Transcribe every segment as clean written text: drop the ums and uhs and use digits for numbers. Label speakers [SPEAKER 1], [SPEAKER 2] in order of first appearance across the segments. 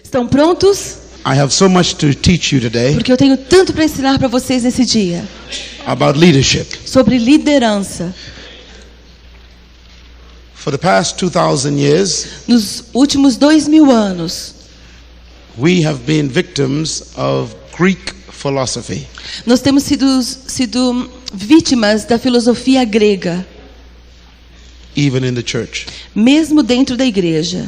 [SPEAKER 1] Estão prontos?
[SPEAKER 2] I have so much to teach you today
[SPEAKER 1] Porque eu tenho tanto para ensinar para vocês nesse dia.
[SPEAKER 2] about leadership.
[SPEAKER 1] Sobre liderança.
[SPEAKER 2] For the past 2,000 years,
[SPEAKER 1] Nos últimos 2000 anos,
[SPEAKER 2] we have been victims of Greek philosophy.
[SPEAKER 1] nós temos sido vítimas da filosofia grega,
[SPEAKER 2] Even in the church.
[SPEAKER 1] mesmo dentro da igreja.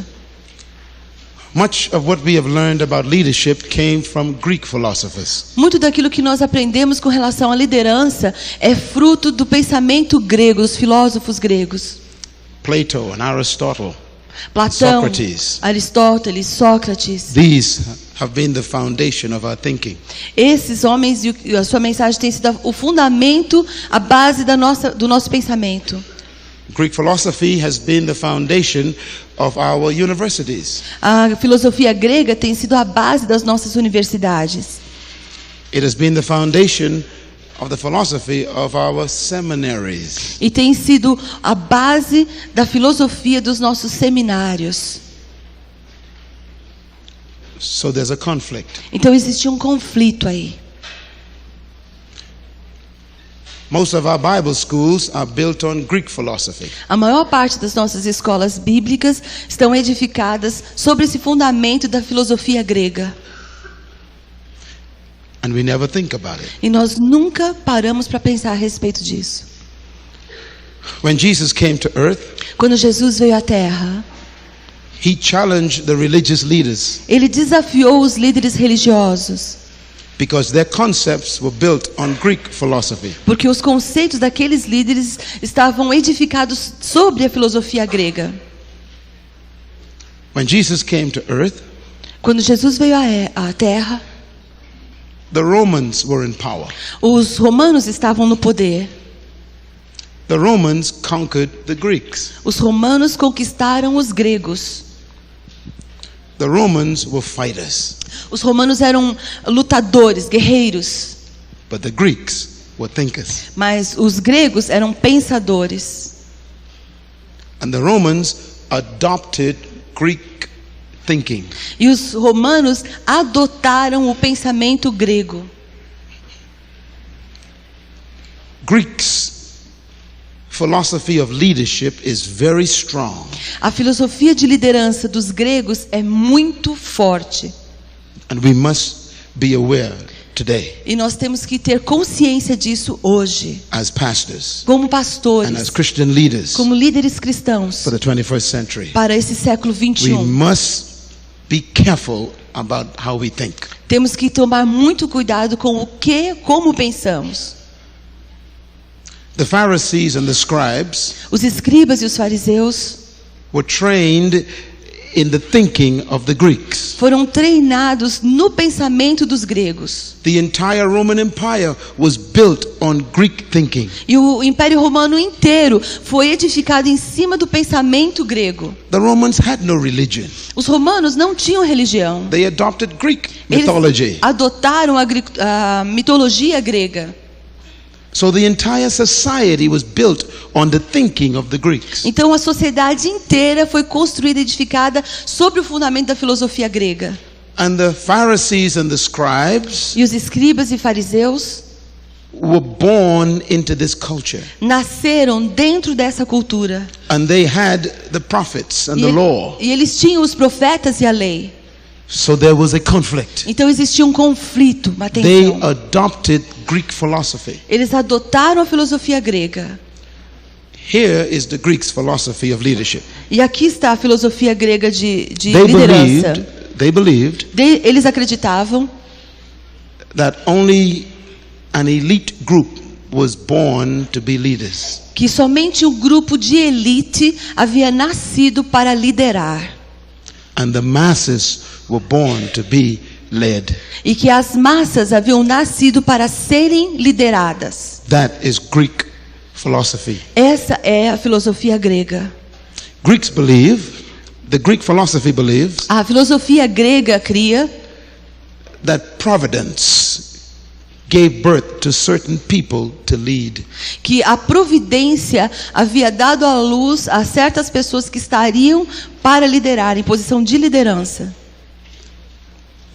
[SPEAKER 2] Much of what we have learned about leadership came from Greek philosophers.
[SPEAKER 1] Muito daquilo que nós aprendemos com relação à liderança é fruto do pensamento grego, dos filósofos gregos.
[SPEAKER 2] Plato and Aristotle,
[SPEAKER 1] Platão,
[SPEAKER 2] Sócrates.
[SPEAKER 1] Aristóteles, Sócrates.
[SPEAKER 2] These have been the foundation of our thinking.
[SPEAKER 1] Esses homens e a sua mensagem tem sido o fundamento, a base do nosso pensamento.
[SPEAKER 2] Greek philosophy has been the foundation of our universities.
[SPEAKER 1] A filosofia grega tem sido a base das nossas universidades.
[SPEAKER 2] It has been the foundation of the philosophy of our seminaries.
[SPEAKER 1] E tem sido a base da filosofia dos nossos seminários.
[SPEAKER 2] So there's a conflict.
[SPEAKER 1] Então existe um conflito aí.
[SPEAKER 2] Most of our Bible schools are built on Greek philosophy.
[SPEAKER 1] A maior parte das nossas escolas bíblicas estão edificadas sobre esse fundamento da filosofia grega.
[SPEAKER 2] And we never think about it.
[SPEAKER 1] E nós nunca paramos para pensar a respeito disso.
[SPEAKER 2] When Jesus came to earth,
[SPEAKER 1] Quando Jesus veio à Terra,
[SPEAKER 2] he challenged the religious leaders
[SPEAKER 1] ele desafiou os líderes religiosos,
[SPEAKER 2] because their concepts were built on Greek philosophy.
[SPEAKER 1] porque os conceitos daqueles líderes estavam edificados sobre a filosofia grega.
[SPEAKER 2] When Jesus came to earth,
[SPEAKER 1] Quando Jesus veio à Terra,
[SPEAKER 2] the Romans were in power.
[SPEAKER 1] os romanos estavam no poder.
[SPEAKER 2] The Romans conquered the Greeks.
[SPEAKER 1] Os romanos conquistaram os gregos.
[SPEAKER 2] The Romans were fighters,
[SPEAKER 1] Os romanos eram lutadores, guerreiros,
[SPEAKER 2] but the Greeks were thinkers.
[SPEAKER 1] mas os gregos eram pensadores.
[SPEAKER 2] And the Romans adopted Greek thinking.
[SPEAKER 1] E os romanos adotaram o pensamento grego.
[SPEAKER 2] Greeks' philosophy of leadership is very strong.
[SPEAKER 1] A filosofia de liderança dos gregos é muito forte.
[SPEAKER 2] And we must be aware today
[SPEAKER 1] E nós temos que ter consciência disso hoje,
[SPEAKER 2] as pastors
[SPEAKER 1] como
[SPEAKER 2] and as
[SPEAKER 1] pastores,
[SPEAKER 2] Christian leaders
[SPEAKER 1] como líderes cristãos,
[SPEAKER 2] for the 21st century.
[SPEAKER 1] para esse século
[SPEAKER 2] We
[SPEAKER 1] 21.
[SPEAKER 2] must be careful about how we think.
[SPEAKER 1] Temos que tomar muito cuidado com como pensamos.
[SPEAKER 2] The Pharisees and the scribes
[SPEAKER 1] Os escribas e os fariseus
[SPEAKER 2] were trained in the thinking of the Greeks.
[SPEAKER 1] foram treinados no pensamento dos gregos.
[SPEAKER 2] The entire Roman Empire was built on Greek thinking.
[SPEAKER 1] E o Império Romano inteiro foi edificado em cima do pensamento grego.
[SPEAKER 2] The Romans had no religion.
[SPEAKER 1] Os romanos não tinham religião.
[SPEAKER 2] They adopted Greek
[SPEAKER 1] Eles
[SPEAKER 2] mythology.
[SPEAKER 1] adotaram a mitologia grega.
[SPEAKER 2] So the entire society was built on the thinking of the Greeks.
[SPEAKER 1] Então a sociedade inteira foi construída e edificada sobre o fundamento da filosofia grega.
[SPEAKER 2] And the Pharisees and the scribes
[SPEAKER 1] E os escribas e fariseus
[SPEAKER 2] were born into this culture.
[SPEAKER 1] nasceram dentro dessa cultura.
[SPEAKER 2] And they had the prophets and the law.
[SPEAKER 1] E eles tinham os profetas e a lei.
[SPEAKER 2] So there was a conflict.
[SPEAKER 1] Então existia um conflito, uma
[SPEAKER 2] They
[SPEAKER 1] tensão.
[SPEAKER 2] adopted Greek philosophy.
[SPEAKER 1] Eles adotaram a filosofia grega.
[SPEAKER 2] Here is the Greeks' philosophy of leadership.
[SPEAKER 1] E aqui está a filosofia grega de
[SPEAKER 2] They
[SPEAKER 1] liderança.
[SPEAKER 2] believed
[SPEAKER 1] Eles acreditavam
[SPEAKER 2] that only an elite group was born to be leaders.
[SPEAKER 1] que somente um grupo de elite havia nascido para liderar.
[SPEAKER 2] And the masses were born to be led.
[SPEAKER 1] E que as massas haviam nascido para serem lideradas.
[SPEAKER 2] That is Greek philosophy.
[SPEAKER 1] Essa é a filosofia grega.
[SPEAKER 2] Greeks believe, the Greek philosophy believes
[SPEAKER 1] A filosofia grega cria
[SPEAKER 2] that providence gave birth to certain people to lead.
[SPEAKER 1] que a providência havia dado à luz a certas pessoas que estariam para liderar, em posição de liderança.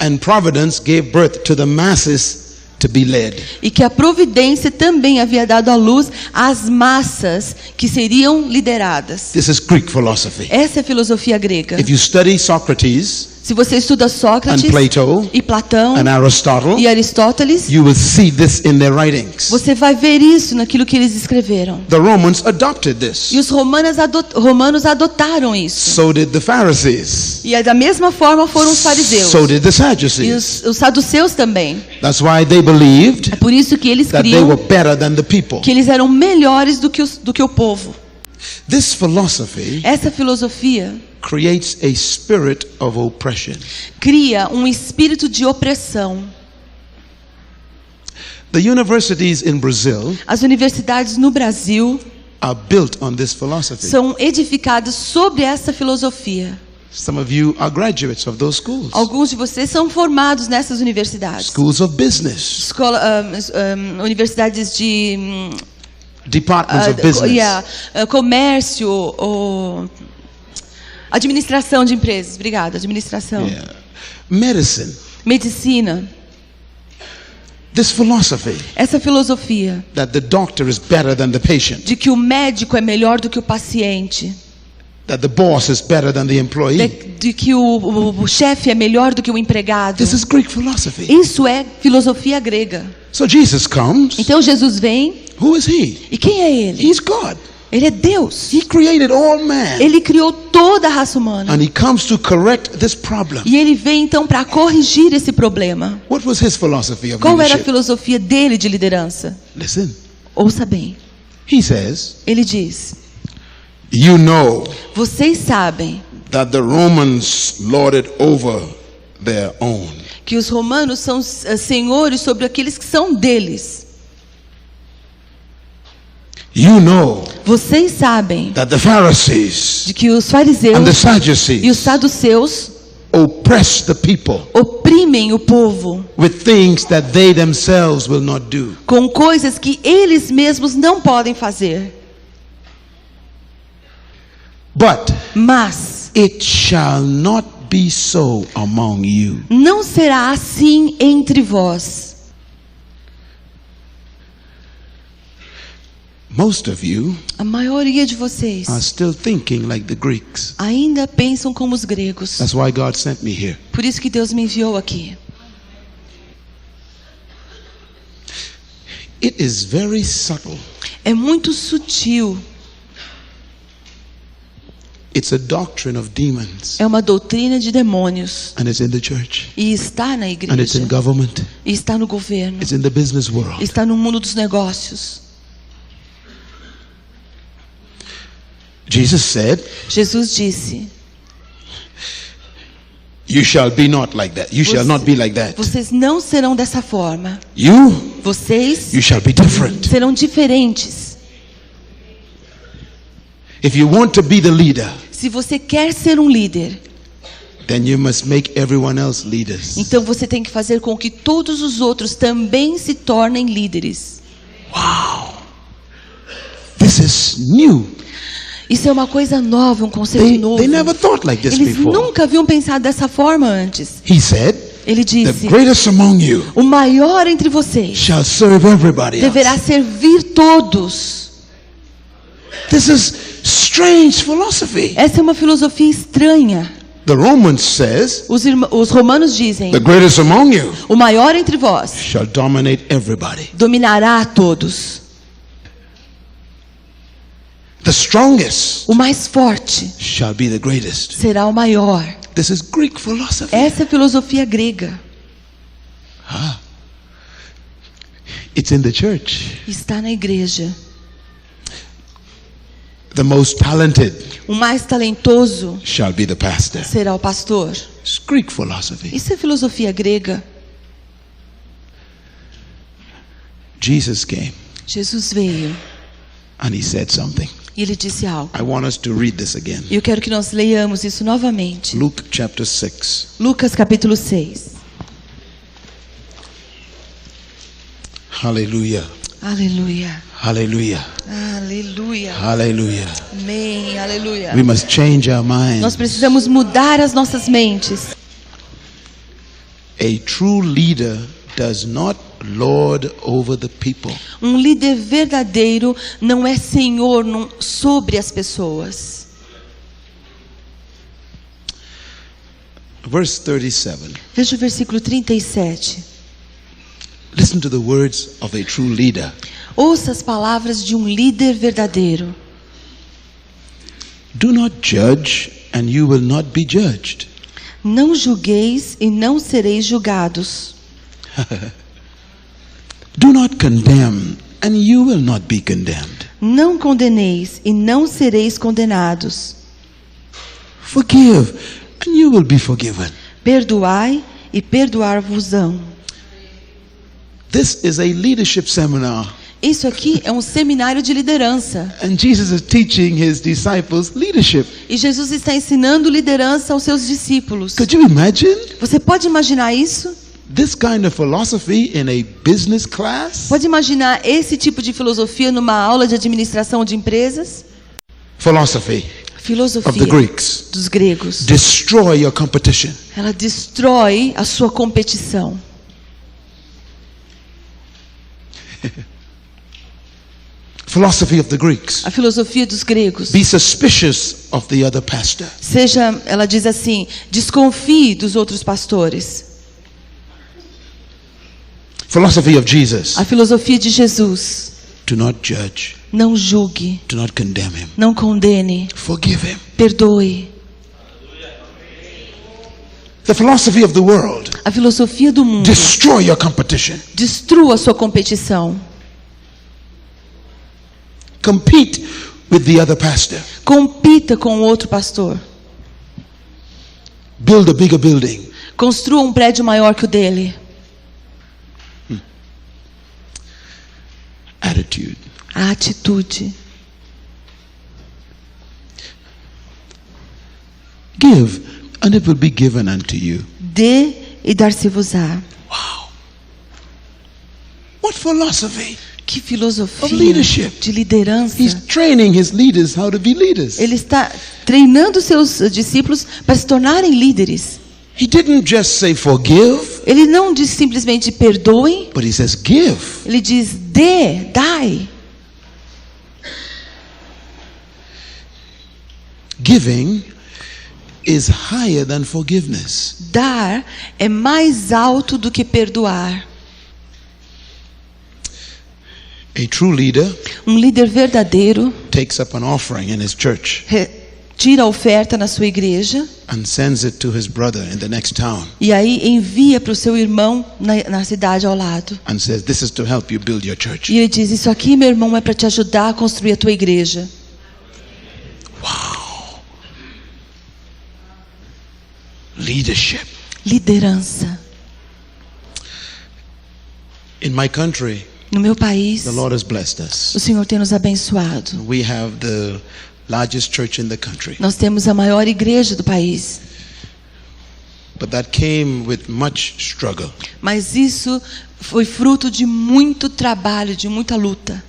[SPEAKER 2] and providence gave birth to the masses to be led.
[SPEAKER 1] E que a providência também havia dado à luz às massas que seriam lideradas.
[SPEAKER 2] This is Greek philosophy.
[SPEAKER 1] Essa é a filosofia grega.
[SPEAKER 2] If you study Socrates
[SPEAKER 1] Se você estuda Sócrates
[SPEAKER 2] and Plato
[SPEAKER 1] e Platão
[SPEAKER 2] and Aristotle,
[SPEAKER 1] e Aristóteles,
[SPEAKER 2] you will see this in their writings.
[SPEAKER 1] você vai ver isso naquilo que eles escreveram.
[SPEAKER 2] The Romans adopted this.
[SPEAKER 1] E os romanos adotaram isso.
[SPEAKER 2] So did the Pharisees.
[SPEAKER 1] E da mesma forma foram os fariseus.
[SPEAKER 2] So did the
[SPEAKER 1] E
[SPEAKER 2] Sadducees.
[SPEAKER 1] os saduceus também.
[SPEAKER 2] That's why they believed
[SPEAKER 1] É por isso que eles
[SPEAKER 2] that they
[SPEAKER 1] criam
[SPEAKER 2] were better than the people.
[SPEAKER 1] que eles eram melhores do que o povo.
[SPEAKER 2] This philosophy
[SPEAKER 1] Essa filosofia
[SPEAKER 2] creates a spirit of oppression.
[SPEAKER 1] cria um espírito de opressão.
[SPEAKER 2] The universities in Brazil
[SPEAKER 1] As universidades no Brasil
[SPEAKER 2] are built on this philosophy.
[SPEAKER 1] são edificadas sobre essa filosofia.
[SPEAKER 2] Some of you are graduates of those schools.
[SPEAKER 1] Alguns de vocês são formados nessas universidades.
[SPEAKER 2] Schools of business,
[SPEAKER 1] Universidades de
[SPEAKER 2] departments of business.
[SPEAKER 1] comércio, ou administração de empresas. Obrigada, administração.
[SPEAKER 2] Yeah. Medicine.
[SPEAKER 1] Medicina.
[SPEAKER 2] This philosophy
[SPEAKER 1] Essa filosofia
[SPEAKER 2] that the doctor is better than the patient,
[SPEAKER 1] de que o médico é melhor do que o paciente,
[SPEAKER 2] that the boss is better than the employee.
[SPEAKER 1] de que o chefe é melhor do que o empregado.
[SPEAKER 2] This is Greek philosophy.
[SPEAKER 1] Isso é filosofia grega.
[SPEAKER 2] So Jesus comes.
[SPEAKER 1] Então Jesus vem,
[SPEAKER 2] Who is he?
[SPEAKER 1] e quem é ele?
[SPEAKER 2] He's God.
[SPEAKER 1] Ele é Deus.
[SPEAKER 2] He created all man.
[SPEAKER 1] Ele criou toda a raça humana.
[SPEAKER 2] And he comes to correct this problem.
[SPEAKER 1] E ele vem então para corrigir esse problema.
[SPEAKER 2] What was his philosophy of
[SPEAKER 1] Qual era a
[SPEAKER 2] leadership?
[SPEAKER 1] filosofia dele de liderança?
[SPEAKER 2] Listen.
[SPEAKER 1] Ouça bem.
[SPEAKER 2] He says,
[SPEAKER 1] Ele diz:
[SPEAKER 2] you know
[SPEAKER 1] vocês sabem
[SPEAKER 2] that the Romans lorded over their own.
[SPEAKER 1] que os romanos são senhores sobre aqueles que são deles.
[SPEAKER 2] You know
[SPEAKER 1] Vocês sabem
[SPEAKER 2] that the Pharisees
[SPEAKER 1] de que os
[SPEAKER 2] and the
[SPEAKER 1] fariseus e os
[SPEAKER 2] Sadducees
[SPEAKER 1] saduceus
[SPEAKER 2] oppress the people
[SPEAKER 1] oprimem o povo
[SPEAKER 2] with things that they themselves will not do.
[SPEAKER 1] com coisas que eles mesmos não podem fazer.
[SPEAKER 2] But
[SPEAKER 1] Mas
[SPEAKER 2] it shall not be so among you.
[SPEAKER 1] não será assim entre vós.
[SPEAKER 2] Most of you
[SPEAKER 1] A maioria de vocês
[SPEAKER 2] are still thinking like the Greeks.
[SPEAKER 1] ainda pensam como os gregos.
[SPEAKER 2] That's why God sent me here.
[SPEAKER 1] Por isso que Deus me enviou aqui.
[SPEAKER 2] It is very subtle.
[SPEAKER 1] É muito sutil.
[SPEAKER 2] It's a doctrine of demons.
[SPEAKER 1] É uma doutrina de demônios.
[SPEAKER 2] And it's in the church.
[SPEAKER 1] E está na
[SPEAKER 2] And it's
[SPEAKER 1] igreja.
[SPEAKER 2] in government.
[SPEAKER 1] E está no governo.
[SPEAKER 2] It's in the business world.
[SPEAKER 1] Está no mundo dos negócios.
[SPEAKER 2] Jesus said,
[SPEAKER 1] Jesus disse:
[SPEAKER 2] you shall be not like that. You shall not be like that.
[SPEAKER 1] vocês não serão dessa forma.
[SPEAKER 2] You
[SPEAKER 1] Vocês
[SPEAKER 2] shall be different.
[SPEAKER 1] serão diferentes.
[SPEAKER 2] If you want to be the leader,
[SPEAKER 1] Se você quer ser um líder,
[SPEAKER 2] then you must make everyone else leaders.
[SPEAKER 1] então você tem que fazer com que todos os outros também se tornem líderes.
[SPEAKER 2] This is new.
[SPEAKER 1] Isso é uma coisa nova, um conceito novo.
[SPEAKER 2] They never thought like this
[SPEAKER 1] Eles
[SPEAKER 2] before.
[SPEAKER 1] nunca haviam pensado dessa forma antes.
[SPEAKER 2] He said,
[SPEAKER 1] Ele
[SPEAKER 2] the
[SPEAKER 1] disse:
[SPEAKER 2] greatest among you
[SPEAKER 1] o maior entre vocês
[SPEAKER 2] shall serve everybody
[SPEAKER 1] deverá
[SPEAKER 2] else.
[SPEAKER 1] servir todos.
[SPEAKER 2] This is strange philosophy.
[SPEAKER 1] Essa é uma filosofia estranha.
[SPEAKER 2] The Romans says,
[SPEAKER 1] Os romanos dizem:
[SPEAKER 2] the greatest among you
[SPEAKER 1] o maior entre vós
[SPEAKER 2] shall dominate everybody.
[SPEAKER 1] dominará a todos.
[SPEAKER 2] The strongest
[SPEAKER 1] O mais forte
[SPEAKER 2] shall be the greatest.
[SPEAKER 1] será o maior.
[SPEAKER 2] This is Greek philosophy.
[SPEAKER 1] Essa é a filosofia grega.
[SPEAKER 2] It's in the church.
[SPEAKER 1] Está na igreja.
[SPEAKER 2] The most talented
[SPEAKER 1] O mais talentoso
[SPEAKER 2] shall be the pastor.
[SPEAKER 1] será o pastor.
[SPEAKER 2] It's Greek philosophy.
[SPEAKER 1] Isso é filosofia grega.
[SPEAKER 2] Jesus came
[SPEAKER 1] Jesus veio
[SPEAKER 2] and he said something.
[SPEAKER 1] e ele disse algo.
[SPEAKER 2] I want us to read this again.
[SPEAKER 1] E eu quero que nós leiamos isso novamente.
[SPEAKER 2] Luke chapter 6.
[SPEAKER 1] Lucas capítulo 6.
[SPEAKER 2] Hallelujah.
[SPEAKER 1] Aleluia.
[SPEAKER 2] Hallelujah.
[SPEAKER 1] Aleluia.
[SPEAKER 2] Hallelujah.
[SPEAKER 1] Amém. Aleluia.
[SPEAKER 2] We must change our
[SPEAKER 1] Nós
[SPEAKER 2] minds.
[SPEAKER 1] precisamos mudar as nossas mentes.
[SPEAKER 2] A true leader does not lord over the people.
[SPEAKER 1] Um líder verdadeiro não é senhor sobre as pessoas.
[SPEAKER 2] Verse 37.
[SPEAKER 1] Veja o versículo 37.
[SPEAKER 2] Listen to the words of a true leader.
[SPEAKER 1] Ouça as palavras de um líder verdadeiro.
[SPEAKER 2] Do not judge, and you will not be judged.
[SPEAKER 1] Não julgueis e não sereis julgados.
[SPEAKER 2] Do not condemn, and you will not be condemned.
[SPEAKER 1] Não condeneis e não sereis condenados.
[SPEAKER 2] Forgive, and you will be forgiven.
[SPEAKER 1] Perdoai e perdoar-vos-ão.
[SPEAKER 2] This is a leadership seminar.
[SPEAKER 1] Isso aqui é um seminário de liderança.
[SPEAKER 2] And Jesus is teaching his disciples leadership.
[SPEAKER 1] E Jesus está ensinando liderança aos seus discípulos.
[SPEAKER 2] Could you imagine
[SPEAKER 1] Você pode imaginar isso?
[SPEAKER 2] this kind of philosophy in a business class?
[SPEAKER 1] Pode imaginar esse tipo de filosofia numa aula de administração de empresas?
[SPEAKER 2] Philosophy of
[SPEAKER 1] Filosofia
[SPEAKER 2] the Greeks.
[SPEAKER 1] dos gregos.
[SPEAKER 2] Destroy your competition.
[SPEAKER 1] Ela destrói a sua competição.
[SPEAKER 2] Philosophy of the Greeks.
[SPEAKER 1] A filosofia dos gregos.
[SPEAKER 2] Be suspicious of the other pastor.
[SPEAKER 1] Ela diz assim, desconfie dos outros pastores.
[SPEAKER 2] Philosophy of Jesus.
[SPEAKER 1] A filosofia de Jesus.
[SPEAKER 2] Do not judge.
[SPEAKER 1] Não julgue,
[SPEAKER 2] Do not condemn him.
[SPEAKER 1] não condene,
[SPEAKER 2] Forgive him.
[SPEAKER 1] perdoe.
[SPEAKER 2] The philosophy of the world.
[SPEAKER 1] A filosofia do mundo.
[SPEAKER 2] Destroy your competition.
[SPEAKER 1] Destrua a sua competição.
[SPEAKER 2] Compete with the other pastor.
[SPEAKER 1] Compita com o outro pastor.
[SPEAKER 2] Build a bigger building.
[SPEAKER 1] Construa um prédio maior que o dele.
[SPEAKER 2] Attitude.
[SPEAKER 1] A atitude.
[SPEAKER 2] Give, and it will be given unto you.
[SPEAKER 1] Dê e dar-se-vos-á.
[SPEAKER 2] Wow. What philosophy?
[SPEAKER 1] Que
[SPEAKER 2] Of
[SPEAKER 1] filosofia
[SPEAKER 2] leadership.
[SPEAKER 1] de liderança.
[SPEAKER 2] He's training his leaders how to be leaders.
[SPEAKER 1] Ele está treinando seus discípulos para se tornarem líderes.
[SPEAKER 2] He didn't just say forgive,
[SPEAKER 1] Ele não diz simplesmente perdoem,
[SPEAKER 2] but he says give.
[SPEAKER 1] ele diz dê, dai.
[SPEAKER 2] Giving is higher than forgiveness.
[SPEAKER 1] Dar é mais alto do que perdoar.
[SPEAKER 2] A true leader
[SPEAKER 1] Um líder verdadeiro
[SPEAKER 2] takes up an offering in his church
[SPEAKER 1] tira a oferta na sua igreja
[SPEAKER 2] and sends it to his brother in the next town
[SPEAKER 1] e aí envia para o seu irmão na cidade ao lado.
[SPEAKER 2] and says, this is to help you build your church.
[SPEAKER 1] E ele diz, isso aqui, meu irmão, é para te ajudar a construir a tua igreja.
[SPEAKER 2] Wow. Leadership.
[SPEAKER 1] Liderança.
[SPEAKER 2] In my country,
[SPEAKER 1] No meu país,
[SPEAKER 2] the Lord has blessed us.
[SPEAKER 1] o Senhor tem nos abençoado.
[SPEAKER 2] We have the largest church in the country.
[SPEAKER 1] Nós temos a maior igreja do país.
[SPEAKER 2] But that came with much struggle.
[SPEAKER 1] Mas isso foi fruto de muito trabalho, de muita luta.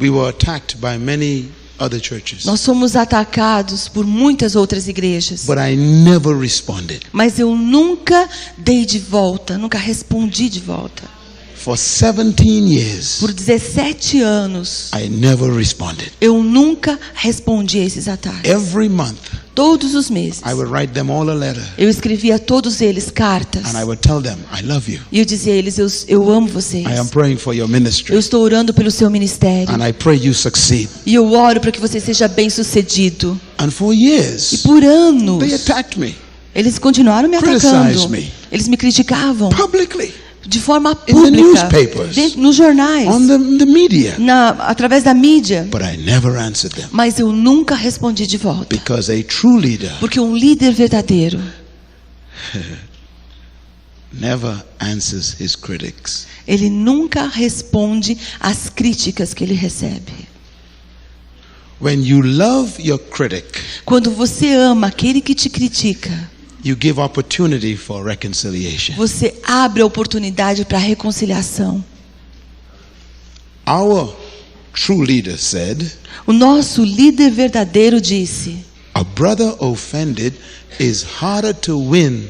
[SPEAKER 2] We were attacked by many other churches.
[SPEAKER 1] Nós somos atacados por muitas outras igrejas.
[SPEAKER 2] But I never responded.
[SPEAKER 1] Mas eu nunca dei de volta, nunca respondi de volta.
[SPEAKER 2] For 17 years,
[SPEAKER 1] Por 17 anos,
[SPEAKER 2] I never responded.
[SPEAKER 1] eu nunca respondi a esses ataques.
[SPEAKER 2] Every month,
[SPEAKER 1] Todos os meses,
[SPEAKER 2] I would write them all a letter.
[SPEAKER 1] eu escrevia a todos eles cartas.
[SPEAKER 2] And I would tell them, I love you.
[SPEAKER 1] E eu dizia a eles, eu amo vocês.
[SPEAKER 2] I am praying for your
[SPEAKER 1] Eu
[SPEAKER 2] ministry.
[SPEAKER 1] estou orando pelo seu ministério.
[SPEAKER 2] And I pray you succeed.
[SPEAKER 1] E eu oro para que você seja bem sucedido.
[SPEAKER 2] And for
[SPEAKER 1] E
[SPEAKER 2] years,
[SPEAKER 1] por anos,
[SPEAKER 2] they attacked me
[SPEAKER 1] eles continuaram me
[SPEAKER 2] Criticize
[SPEAKER 1] atacando.
[SPEAKER 2] me.
[SPEAKER 1] Eles me criticavam
[SPEAKER 2] publicly,
[SPEAKER 1] de forma
[SPEAKER 2] the
[SPEAKER 1] pública,
[SPEAKER 2] newspapers,
[SPEAKER 1] nos jornais,
[SPEAKER 2] on the media.
[SPEAKER 1] através da mídia.
[SPEAKER 2] But I never answered them.
[SPEAKER 1] Mas eu nunca respondi de volta.
[SPEAKER 2] Because a true leader
[SPEAKER 1] Porque um líder verdadeiro
[SPEAKER 2] never answers his critics.
[SPEAKER 1] ele nunca responde às críticas que ele recebe.
[SPEAKER 2] When you love your critic,
[SPEAKER 1] Quando você ama aquele que te critica,
[SPEAKER 2] you give opportunity for reconciliation.
[SPEAKER 1] você abre a oportunidade para a reconciliação.
[SPEAKER 2] Our true leader said,
[SPEAKER 1] O nosso líder verdadeiro disse:
[SPEAKER 2] a brother offended is harder to win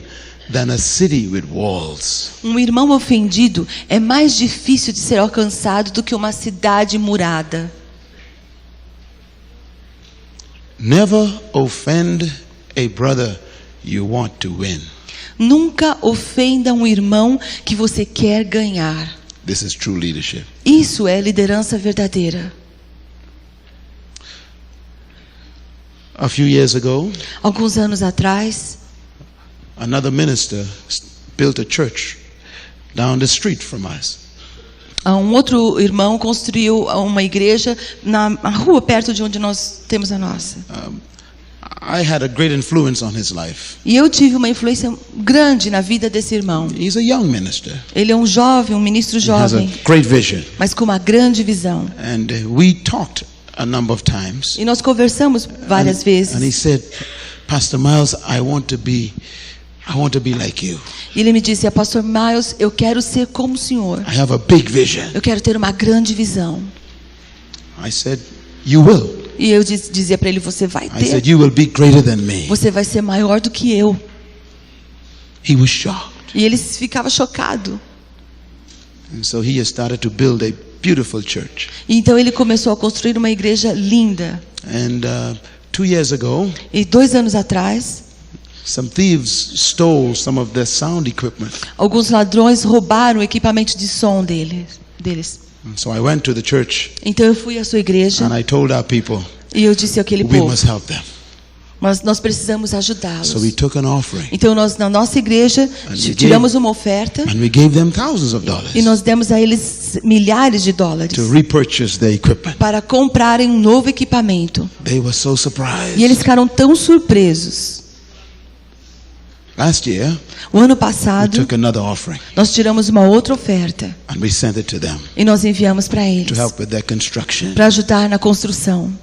[SPEAKER 2] than a city with walls.
[SPEAKER 1] Um irmão ofendido é mais difícil de ser alcançado do que uma cidade murada.
[SPEAKER 2] Never offend a brother you want to win.
[SPEAKER 1] Nunca ofenda um irmão que você quer ganhar.
[SPEAKER 2] This is true leadership.
[SPEAKER 1] Isso é liderança verdadeira.
[SPEAKER 2] A few years ago,
[SPEAKER 1] Alguns anos atrás,
[SPEAKER 2] another minister built a church down the street from us.
[SPEAKER 1] um outro irmão construiu uma igreja na rua perto de onde nós temos a nossa.
[SPEAKER 2] I had a great influence on his life.
[SPEAKER 1] E eu tive uma influência grande na vida desse irmão.
[SPEAKER 2] He's a young minister.
[SPEAKER 1] Ele é um jovem, um ministro
[SPEAKER 2] He has a
[SPEAKER 1] jovem,
[SPEAKER 2] great vision.
[SPEAKER 1] mas com uma grande visão.
[SPEAKER 2] And we talked a number of times.
[SPEAKER 1] E nós conversamos várias
[SPEAKER 2] And he
[SPEAKER 1] vezes.
[SPEAKER 2] said, Pastor Miles, I want to be like you.
[SPEAKER 1] E ele me disse: Pastor Miles, eu quero ser como o senhor.
[SPEAKER 2] I have a big vision.
[SPEAKER 1] Eu quero ter uma grande visão.
[SPEAKER 2] I said, you will.
[SPEAKER 1] E eu dizia para ele: você vai
[SPEAKER 2] I said,
[SPEAKER 1] ter.
[SPEAKER 2] you will be greater than me.
[SPEAKER 1] Você vai ser maior do que eu.
[SPEAKER 2] He was shocked.
[SPEAKER 1] E ele ficava chocado.
[SPEAKER 2] And so he has started to build a beautiful church.
[SPEAKER 1] E então ele começou a construir uma igreja linda.
[SPEAKER 2] And 2 years ago,
[SPEAKER 1] E 2 anos atrás,
[SPEAKER 2] some thieves stole some of their sound equipment.
[SPEAKER 1] alguns ladrões roubaram o equipamento de som deles.
[SPEAKER 2] And so I went to the church
[SPEAKER 1] Então eu fui à sua igreja
[SPEAKER 2] and I told our people,
[SPEAKER 1] e eu disse àquele
[SPEAKER 2] we
[SPEAKER 1] povo:
[SPEAKER 2] must help them.
[SPEAKER 1] mas nós precisamos ajudá-los.
[SPEAKER 2] So we took an offering
[SPEAKER 1] Então nós, na nossa igreja, tiramos uma oferta
[SPEAKER 2] and we gave them thousands of dollars
[SPEAKER 1] e nós demos a eles milhares de dólares
[SPEAKER 2] to repurchase their equipment.
[SPEAKER 1] para comprarem um novo equipamento.
[SPEAKER 2] They were so
[SPEAKER 1] E
[SPEAKER 2] surprised.
[SPEAKER 1] eles ficaram tão surpresos.
[SPEAKER 2] Last year,
[SPEAKER 1] O ano
[SPEAKER 2] we
[SPEAKER 1] passado,
[SPEAKER 2] took another offering
[SPEAKER 1] nós tiramos uma outra oferta
[SPEAKER 2] and we sent it to them
[SPEAKER 1] e nós enviamos para
[SPEAKER 2] to
[SPEAKER 1] eles,
[SPEAKER 2] help with their construction.
[SPEAKER 1] para ajudar na construção.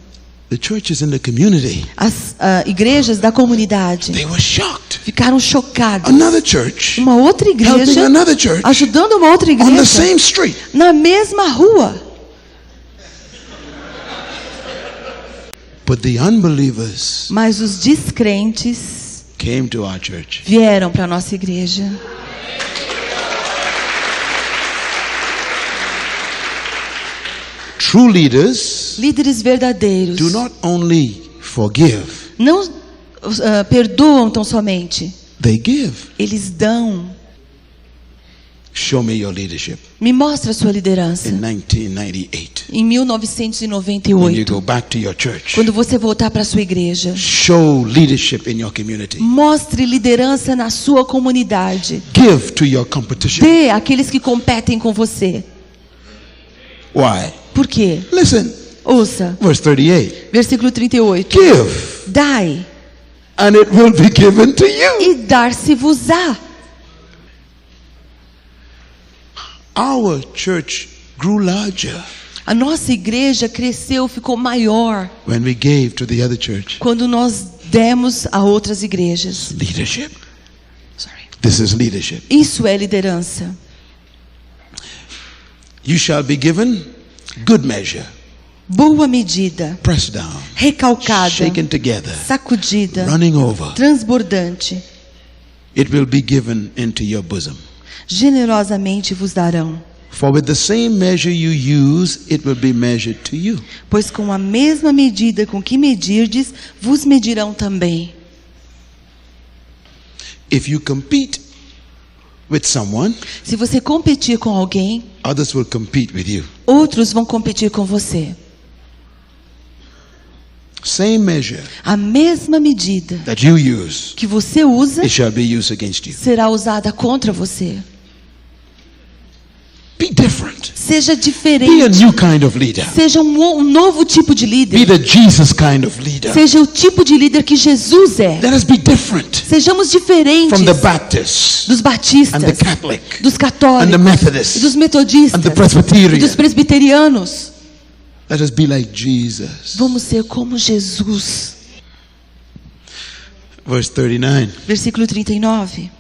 [SPEAKER 2] The churches in the community,
[SPEAKER 1] As igrejas da comunidade
[SPEAKER 2] they were shocked.
[SPEAKER 1] ficaram chocadas.
[SPEAKER 2] Another church
[SPEAKER 1] Uma outra
[SPEAKER 2] helping
[SPEAKER 1] igreja
[SPEAKER 2] another church
[SPEAKER 1] ajudando uma outra
[SPEAKER 2] on the
[SPEAKER 1] igreja
[SPEAKER 2] same street.
[SPEAKER 1] na mesma rua.
[SPEAKER 2] But the unbelievers
[SPEAKER 1] Mas os descrentes
[SPEAKER 2] came to our church.
[SPEAKER 1] vieram para a nossa igreja.
[SPEAKER 2] True leaders
[SPEAKER 1] Líderes verdadeiros
[SPEAKER 2] do not only forgive,
[SPEAKER 1] não perdoam tão somente,
[SPEAKER 2] they give.
[SPEAKER 1] eles dão.
[SPEAKER 2] Show me your leadership.
[SPEAKER 1] Me mostra a sua liderança.
[SPEAKER 2] In 1998,
[SPEAKER 1] Em
[SPEAKER 2] when you
[SPEAKER 1] 1998,
[SPEAKER 2] go back to your church,
[SPEAKER 1] quando você voltar para a sua igreja,
[SPEAKER 2] show leadership in your community.
[SPEAKER 1] mostre liderança na sua comunidade.
[SPEAKER 2] Give to your competition.
[SPEAKER 1] Dê àqueles que competem com você.
[SPEAKER 2] Why?
[SPEAKER 1] Por quê?
[SPEAKER 2] Listen,
[SPEAKER 1] Ouça,
[SPEAKER 2] verse 38.
[SPEAKER 1] versículo 38.
[SPEAKER 2] Give,
[SPEAKER 1] Dai,
[SPEAKER 2] and it will be given to you.
[SPEAKER 1] e dar-se-vos-á.
[SPEAKER 2] Our church grew larger
[SPEAKER 1] A nossa igreja cresceu, ficou maior
[SPEAKER 2] when we gave to the other church.
[SPEAKER 1] quando nós demos a outras igrejas.
[SPEAKER 2] Leadership. This is leadership.
[SPEAKER 1] Isso é liderança.
[SPEAKER 2] You shall be given good measure,
[SPEAKER 1] Boa medida,
[SPEAKER 2] pressed down,
[SPEAKER 1] recalcada,
[SPEAKER 2] shaken together,
[SPEAKER 1] sacudida,
[SPEAKER 2] running over.
[SPEAKER 1] transbordante.
[SPEAKER 2] It will be given into your bosom.
[SPEAKER 1] Generosamente vos darão,
[SPEAKER 2] For with the same measure you use, it will be measured to you.
[SPEAKER 1] pois com a mesma medida com que medirdes, vos medirão também.
[SPEAKER 2] If you compete with someone,
[SPEAKER 1] Se você competir com alguém,
[SPEAKER 2] others will compete with you.
[SPEAKER 1] outros vão competir com você.
[SPEAKER 2] Same measure
[SPEAKER 1] A mesma medida
[SPEAKER 2] that you use,
[SPEAKER 1] que você usa
[SPEAKER 2] it shall be used against you.
[SPEAKER 1] será usada contra você.
[SPEAKER 2] Be different.
[SPEAKER 1] Seja
[SPEAKER 2] Be a
[SPEAKER 1] diferente.
[SPEAKER 2] new kind of leader.
[SPEAKER 1] Seja um novo tipo de
[SPEAKER 2] Be
[SPEAKER 1] líder.
[SPEAKER 2] the Jesus kind of leader.
[SPEAKER 1] Seja o tipo de líder que Jesus é.
[SPEAKER 2] Let us be different
[SPEAKER 1] Sejamos diferentes
[SPEAKER 2] from the Baptists
[SPEAKER 1] dos batistas,
[SPEAKER 2] and the Catholic
[SPEAKER 1] dos
[SPEAKER 2] and the
[SPEAKER 1] católicos,
[SPEAKER 2] Methodists
[SPEAKER 1] dos
[SPEAKER 2] and
[SPEAKER 1] metodistas
[SPEAKER 2] the
[SPEAKER 1] e dos
[SPEAKER 2] Presbyterian.
[SPEAKER 1] presbiterianos.
[SPEAKER 2] Let us be like Jesus.
[SPEAKER 1] Vamos ser como Jesus.
[SPEAKER 2] Verse 39.
[SPEAKER 1] Versículo 39.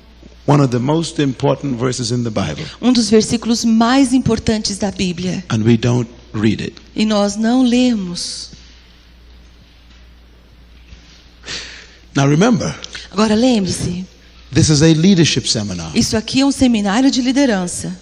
[SPEAKER 2] One of the most important verses in the Bible.
[SPEAKER 1] Um dos versículos mais importantes da Bíblia.
[SPEAKER 2] And we don't read it.
[SPEAKER 1] E nós não lemos.
[SPEAKER 2] Now remember,
[SPEAKER 1] Agora lembre-se,
[SPEAKER 2] This is a leadership seminar.
[SPEAKER 1] Isso aqui é um seminário de liderança.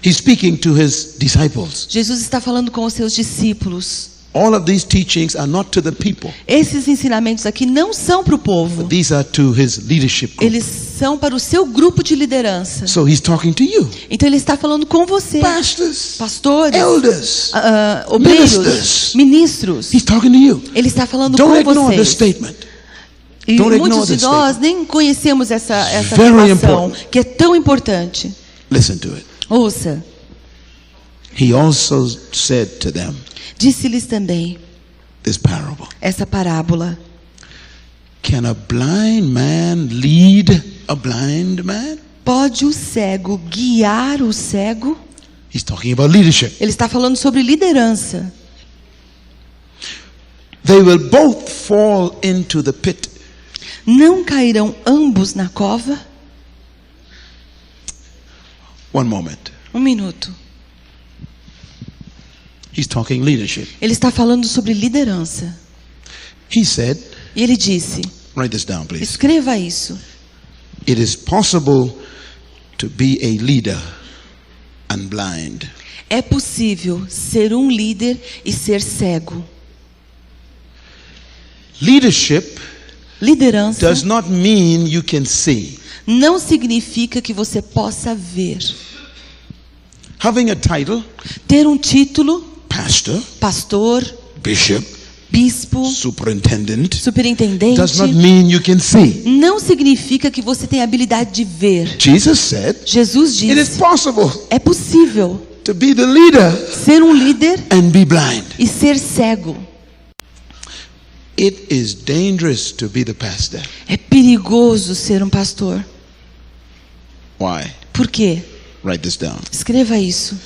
[SPEAKER 2] He's speaking to his disciples.
[SPEAKER 1] Jesus está falando com os seus discípulos.
[SPEAKER 2] All of these teachings are not to the people.
[SPEAKER 1] Esses ensinamentos aqui não são para o povo.
[SPEAKER 2] These are to his leadership group.
[SPEAKER 1] Eles são para o seu grupo de liderança.
[SPEAKER 2] So he's talking to you.
[SPEAKER 1] Então ele está falando com você.
[SPEAKER 2] Pastors,
[SPEAKER 1] Pastores,
[SPEAKER 2] elders,
[SPEAKER 1] obreiros, ministros.
[SPEAKER 2] He's talking to you.
[SPEAKER 1] Ele está falando
[SPEAKER 2] Don't
[SPEAKER 1] com
[SPEAKER 2] ignore this
[SPEAKER 1] vocês.
[SPEAKER 2] statement.
[SPEAKER 1] E
[SPEAKER 2] Don't ignore
[SPEAKER 1] muitos de
[SPEAKER 2] this
[SPEAKER 1] nós nem conhecemos essa
[SPEAKER 2] Very
[SPEAKER 1] afirmação,
[SPEAKER 2] important.
[SPEAKER 1] que é tão importante.
[SPEAKER 2] Listen to it.
[SPEAKER 1] Ouça.
[SPEAKER 2] He also said to them
[SPEAKER 1] Disse-lhes também
[SPEAKER 2] this parable.
[SPEAKER 1] essa parábola.
[SPEAKER 2] Can a blind man lead a blind man?
[SPEAKER 1] Pode o cego guiar o cego?
[SPEAKER 2] He's talking about leadership.
[SPEAKER 1] Ele está falando sobre liderança.
[SPEAKER 2] They will both fall into the pit.
[SPEAKER 1] Não cairão ambos na cova?
[SPEAKER 2] One moment.
[SPEAKER 1] Um minuto.
[SPEAKER 2] He's talking leadership.
[SPEAKER 1] Ele está falando sobre liderança.
[SPEAKER 2] He said,
[SPEAKER 1] E ele disse,
[SPEAKER 2] write this down, please.
[SPEAKER 1] escreva isso.
[SPEAKER 2] It is possible to be a leader and blind.
[SPEAKER 1] É possível ser um líder e ser cego.
[SPEAKER 2] Leadership
[SPEAKER 1] Liderança
[SPEAKER 2] does not mean you can see.
[SPEAKER 1] não significa que você possa ver.
[SPEAKER 2] Having a title,
[SPEAKER 1] Ter um título,
[SPEAKER 2] pastor,
[SPEAKER 1] pastor,
[SPEAKER 2] bishop,
[SPEAKER 1] bispo,
[SPEAKER 2] superintendent,
[SPEAKER 1] superintendente,
[SPEAKER 2] does not mean you can see.
[SPEAKER 1] não significa que você tem a habilidade de ver.
[SPEAKER 2] Jesus said,
[SPEAKER 1] Jesus
[SPEAKER 2] it is
[SPEAKER 1] disse,
[SPEAKER 2] possible
[SPEAKER 1] é possível
[SPEAKER 2] to be the leader
[SPEAKER 1] ser um líder
[SPEAKER 2] and be blind.
[SPEAKER 1] e ser cego.
[SPEAKER 2] It is dangerous to be the pastor.
[SPEAKER 1] É perigoso ser um pastor.
[SPEAKER 2] Why?
[SPEAKER 1] Por quê?
[SPEAKER 2] Write this down.
[SPEAKER 1] Escreva isso.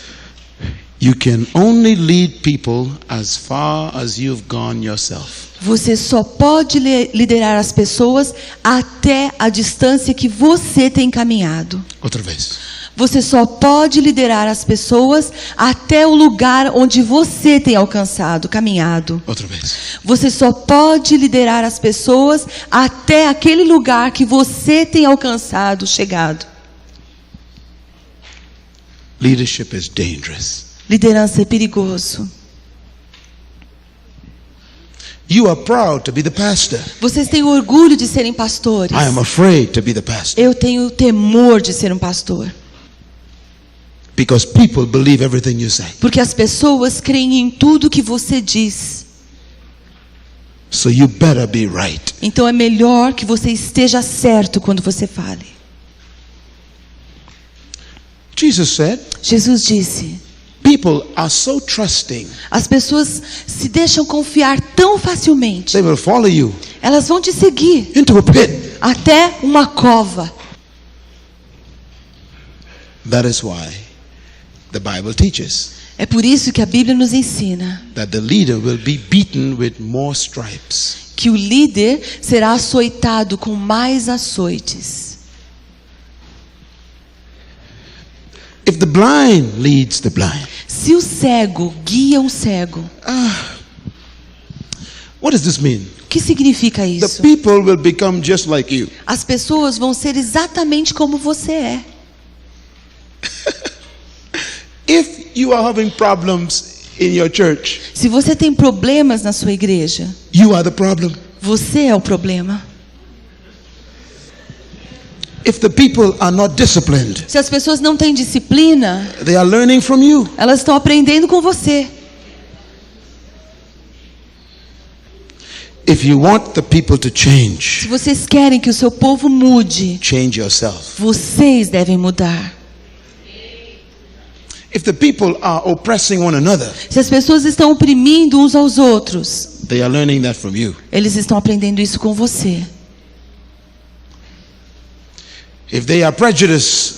[SPEAKER 2] You can only lead people as far as you've gone yourself.
[SPEAKER 1] Você só pode liderar as pessoas até a distância que você tem caminhado.
[SPEAKER 2] Outra vez.
[SPEAKER 1] Você só pode liderar as pessoas até o lugar onde você tem alcançado, caminhado.
[SPEAKER 2] Outra vez.
[SPEAKER 1] Você só pode liderar as pessoas até aquele lugar que você tem alcançado, chegado.
[SPEAKER 2] Leadership is dangerous.
[SPEAKER 1] Liderança é perigoso.
[SPEAKER 2] You are proud to be the pastor.
[SPEAKER 1] Vocês têm orgulho de serem pastores.
[SPEAKER 2] I am afraid to be the pastor.
[SPEAKER 1] Eu tenho temor de ser um pastor.
[SPEAKER 2] Because people believe everything you say.
[SPEAKER 1] Porque as pessoas creem em tudo que você diz.
[SPEAKER 2] So you better be right.
[SPEAKER 1] Então é melhor que você esteja certo quando você fale.
[SPEAKER 2] Jesus said,
[SPEAKER 1] Jesus disse,
[SPEAKER 2] people are so trusting.
[SPEAKER 1] as pessoas se deixam confiar tão facilmente.
[SPEAKER 2] They will follow you
[SPEAKER 1] Elas vão te seguir
[SPEAKER 2] into a pit.
[SPEAKER 1] até uma cova.
[SPEAKER 2] That is why the Bible teaches
[SPEAKER 1] É por isso que a Bíblia nos ensina
[SPEAKER 2] that the leader will be beaten with more stripes.
[SPEAKER 1] que o líder será açoitado com mais açoites.
[SPEAKER 2] If the blind leads the blind.
[SPEAKER 1] Se o cego guia um cego,
[SPEAKER 2] What does this mean?
[SPEAKER 1] o que significa
[SPEAKER 2] The
[SPEAKER 1] isso?
[SPEAKER 2] people will become just like you.
[SPEAKER 1] As pessoas vão ser exatamente como você é.
[SPEAKER 2] If you are having problems in your church,
[SPEAKER 1] Se você tem problemas na sua igreja,
[SPEAKER 2] you are the problem.
[SPEAKER 1] você é o problema.
[SPEAKER 2] If the people are not disciplined,
[SPEAKER 1] Se as pessoas não têm disciplina,
[SPEAKER 2] they are learning from you.
[SPEAKER 1] elas estão aprendendo com você.
[SPEAKER 2] If you want the people to
[SPEAKER 1] Se
[SPEAKER 2] change,
[SPEAKER 1] vocês querem que o seu povo mude,
[SPEAKER 2] change yourself.
[SPEAKER 1] vocês devem mudar.
[SPEAKER 2] If the people are oppressing one another,
[SPEAKER 1] Se as pessoas estão oprimindo uns aos outros,
[SPEAKER 2] they are learning that from you.
[SPEAKER 1] eles estão aprendendo isso com você.
[SPEAKER 2] If they are prejudiced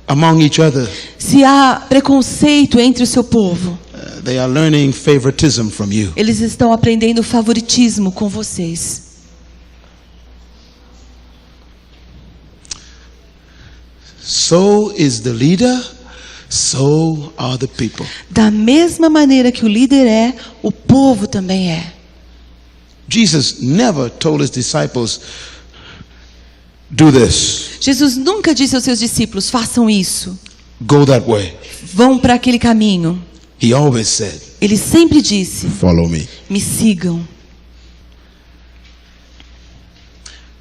[SPEAKER 2] among each other,
[SPEAKER 1] Se há preconceito entre o seu povo,
[SPEAKER 2] they are learning favoritism from you.
[SPEAKER 1] eles estão aprendendo favoritismo com vocês.
[SPEAKER 2] So is the leader, so are the people.
[SPEAKER 1] Da mesma maneira que o líder é, o povo também é.
[SPEAKER 2] Jesus never told his disciples, do this,
[SPEAKER 1] Jesus nunca disse aos seus discípulos, façam isso,
[SPEAKER 2] go that way.
[SPEAKER 1] vão para aquele caminho.
[SPEAKER 2] He always said,
[SPEAKER 1] Ele sempre disse,
[SPEAKER 2] follow me.
[SPEAKER 1] me sigam.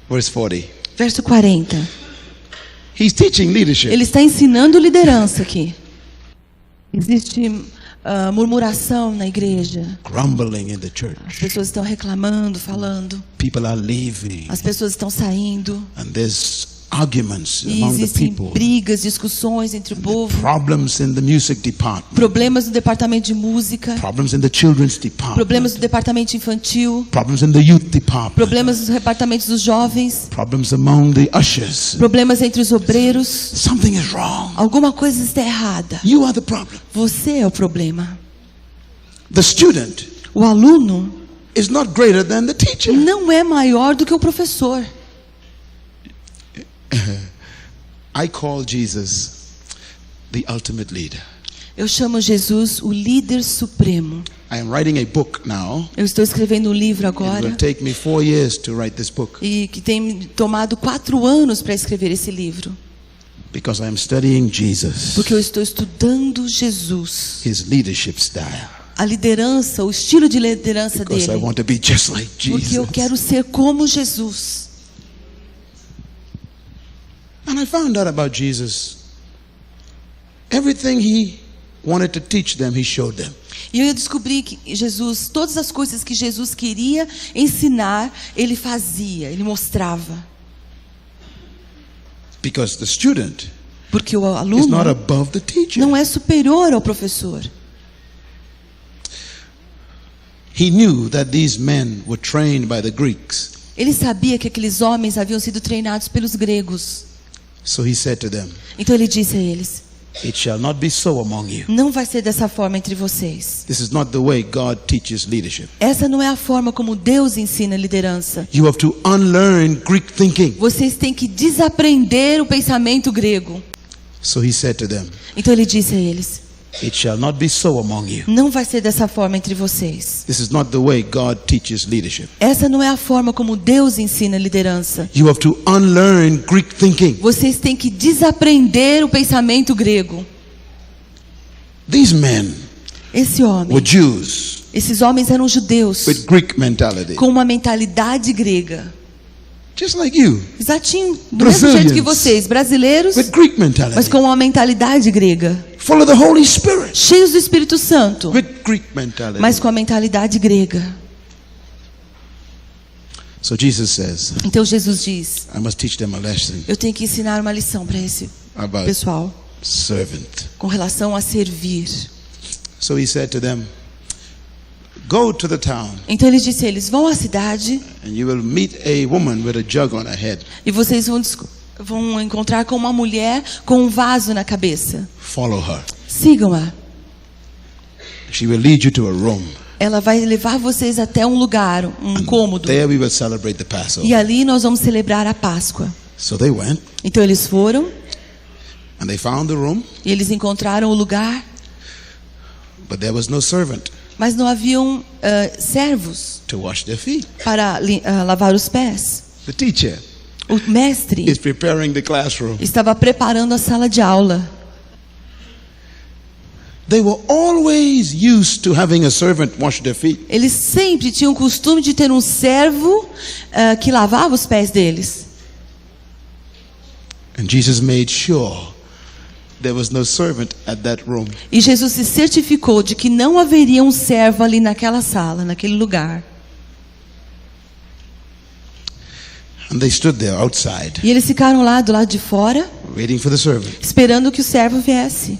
[SPEAKER 2] Verse 40.
[SPEAKER 1] Verso 40.
[SPEAKER 2] He's teaching leadership.
[SPEAKER 1] Ele está ensinando liderança aqui. Existe murmuração na igreja.
[SPEAKER 2] Grumbling in the
[SPEAKER 1] As
[SPEAKER 2] church.
[SPEAKER 1] pessoas estão reclamando, falando.
[SPEAKER 2] People are leaving.
[SPEAKER 1] As pessoas estão saindo.
[SPEAKER 2] And there's arguments
[SPEAKER 1] E
[SPEAKER 2] among the
[SPEAKER 1] existem
[SPEAKER 2] people.
[SPEAKER 1] brigas, discussões entre o povo.
[SPEAKER 2] Problems in the music department.
[SPEAKER 1] Problemas no departamento de música.
[SPEAKER 2] Problems in the children's department.
[SPEAKER 1] Problemas no departamento infantil.
[SPEAKER 2] Problems in the youth department.
[SPEAKER 1] Problemas nos departamentos dos jovens.
[SPEAKER 2] Problems among the ushers.
[SPEAKER 1] Problemas entre os obreiros.
[SPEAKER 2] Something is wrong.
[SPEAKER 1] Alguma coisa está errada.
[SPEAKER 2] You are the problem.
[SPEAKER 1] Você é o problema.
[SPEAKER 2] The student
[SPEAKER 1] O aluno
[SPEAKER 2] is not greater than the teacher.
[SPEAKER 1] não é maior do que o professor.
[SPEAKER 2] I call Jesus the ultimate leader.
[SPEAKER 1] Eu chamo Jesus o líder supremo.
[SPEAKER 2] I am writing a book now.
[SPEAKER 1] Eu estou escrevendo um livro
[SPEAKER 2] It will
[SPEAKER 1] agora
[SPEAKER 2] take me 4 years to write this book
[SPEAKER 1] e que tem me tomado 4 anos para escrever esse livro,
[SPEAKER 2] because I am studying Jesus,
[SPEAKER 1] porque eu estou estudando Jesus,
[SPEAKER 2] his leadership style,
[SPEAKER 1] a liderança, o estilo de liderança
[SPEAKER 2] because I
[SPEAKER 1] dele,
[SPEAKER 2] want to be just like
[SPEAKER 1] porque eu
[SPEAKER 2] Jesus.
[SPEAKER 1] quero ser como Jesus.
[SPEAKER 2] And I found out about Jesus. Everything he wanted to teach them, he showed them.
[SPEAKER 1] E eu descobri que Jesus, todas as coisas que Jesus queria ensinar, ele fazia, ele mostrava.
[SPEAKER 2] Because the student
[SPEAKER 1] Porque o
[SPEAKER 2] is not
[SPEAKER 1] aluno
[SPEAKER 2] above the teacher.
[SPEAKER 1] não é superior ao professor.
[SPEAKER 2] He knew that these men were trained by the Greeks.
[SPEAKER 1] Ele sabia que aqueles homens haviam sido treinados pelos gregos.
[SPEAKER 2] So he said to them,
[SPEAKER 1] Então ele disse a eles,
[SPEAKER 2] it shall not be so among you.
[SPEAKER 1] não vai ser dessa forma entre vocês.
[SPEAKER 2] This is not the way God teaches leadership.
[SPEAKER 1] Essa não é a forma como Deus ensina liderança.
[SPEAKER 2] You have to unlearn Greek thinking.
[SPEAKER 1] Vocês têm que desaprender o pensamento grego.
[SPEAKER 2] So he said to them,
[SPEAKER 1] Então ele disse a eles,
[SPEAKER 2] it shall not be so among you.
[SPEAKER 1] não vai ser dessa forma entre vocês.
[SPEAKER 2] This is not the way God teaches leadership.
[SPEAKER 1] Essa não é a forma como Deus ensina liderança.
[SPEAKER 2] You have to unlearn Greek thinking.
[SPEAKER 1] Vocês têm que desaprender o pensamento grego.
[SPEAKER 2] These men
[SPEAKER 1] Esse homem,
[SPEAKER 2] were Jews
[SPEAKER 1] esses homens eram judeus
[SPEAKER 2] with Greek mentality,
[SPEAKER 1] com uma mentalidade grega.
[SPEAKER 2] just like you,
[SPEAKER 1] Exatinho, do mesmo jeito que vocês, brasileiros,
[SPEAKER 2] with Greek
[SPEAKER 1] mas
[SPEAKER 2] mentality,
[SPEAKER 1] com uma mentalidade grega.
[SPEAKER 2] full of the Holy Spirit,
[SPEAKER 1] Cheios do Espírito Santo,
[SPEAKER 2] with Greek mentality.
[SPEAKER 1] mas com a mentalidade grega.
[SPEAKER 2] So Jesus says,
[SPEAKER 1] Então Jesus diz,
[SPEAKER 2] I must teach them a lesson
[SPEAKER 1] eu tenho que ensinar uma lição para esse
[SPEAKER 2] about
[SPEAKER 1] pessoal
[SPEAKER 2] servant.
[SPEAKER 1] com relação a servir.
[SPEAKER 2] So he said to them, go to the town
[SPEAKER 1] Então ele disse a eles, vão à cidade
[SPEAKER 2] and you will meet a woman with a jug on her head.
[SPEAKER 1] e vocês vão encontrar com uma mulher com um vaso na cabeça.
[SPEAKER 2] Follow her.
[SPEAKER 1] Sigam-a.
[SPEAKER 2] She will lead you to a room.
[SPEAKER 1] Ela vai levar vocês até um lugar, um cômodo.
[SPEAKER 2] There we will celebrate the Passover.
[SPEAKER 1] E ali nós vamos celebrar a Páscoa.
[SPEAKER 2] So they went
[SPEAKER 1] Então eles foram
[SPEAKER 2] and they found the room,
[SPEAKER 1] e eles encontraram o lugar,
[SPEAKER 2] but there was no servant
[SPEAKER 1] mas não haviam servos
[SPEAKER 2] to wash their feet.
[SPEAKER 1] para lavar os pés.
[SPEAKER 2] The teacher
[SPEAKER 1] O mestre
[SPEAKER 2] is preparing the classroom.
[SPEAKER 1] estava preparando a sala de aula.
[SPEAKER 2] They were always used to having a servant wash their feet.
[SPEAKER 1] Eles sempre tinham o costume de ter um servo que lavava os pés deles.
[SPEAKER 2] And Jesus made sure there was no servant at that room.
[SPEAKER 1] E Jesus se certificou de que não haveria um servo ali naquela sala, naquele lugar.
[SPEAKER 2] And they stood there outside,
[SPEAKER 1] E eles ficaram lá do lado de fora,
[SPEAKER 2] waiting for the servant.
[SPEAKER 1] esperando que o servo viesse.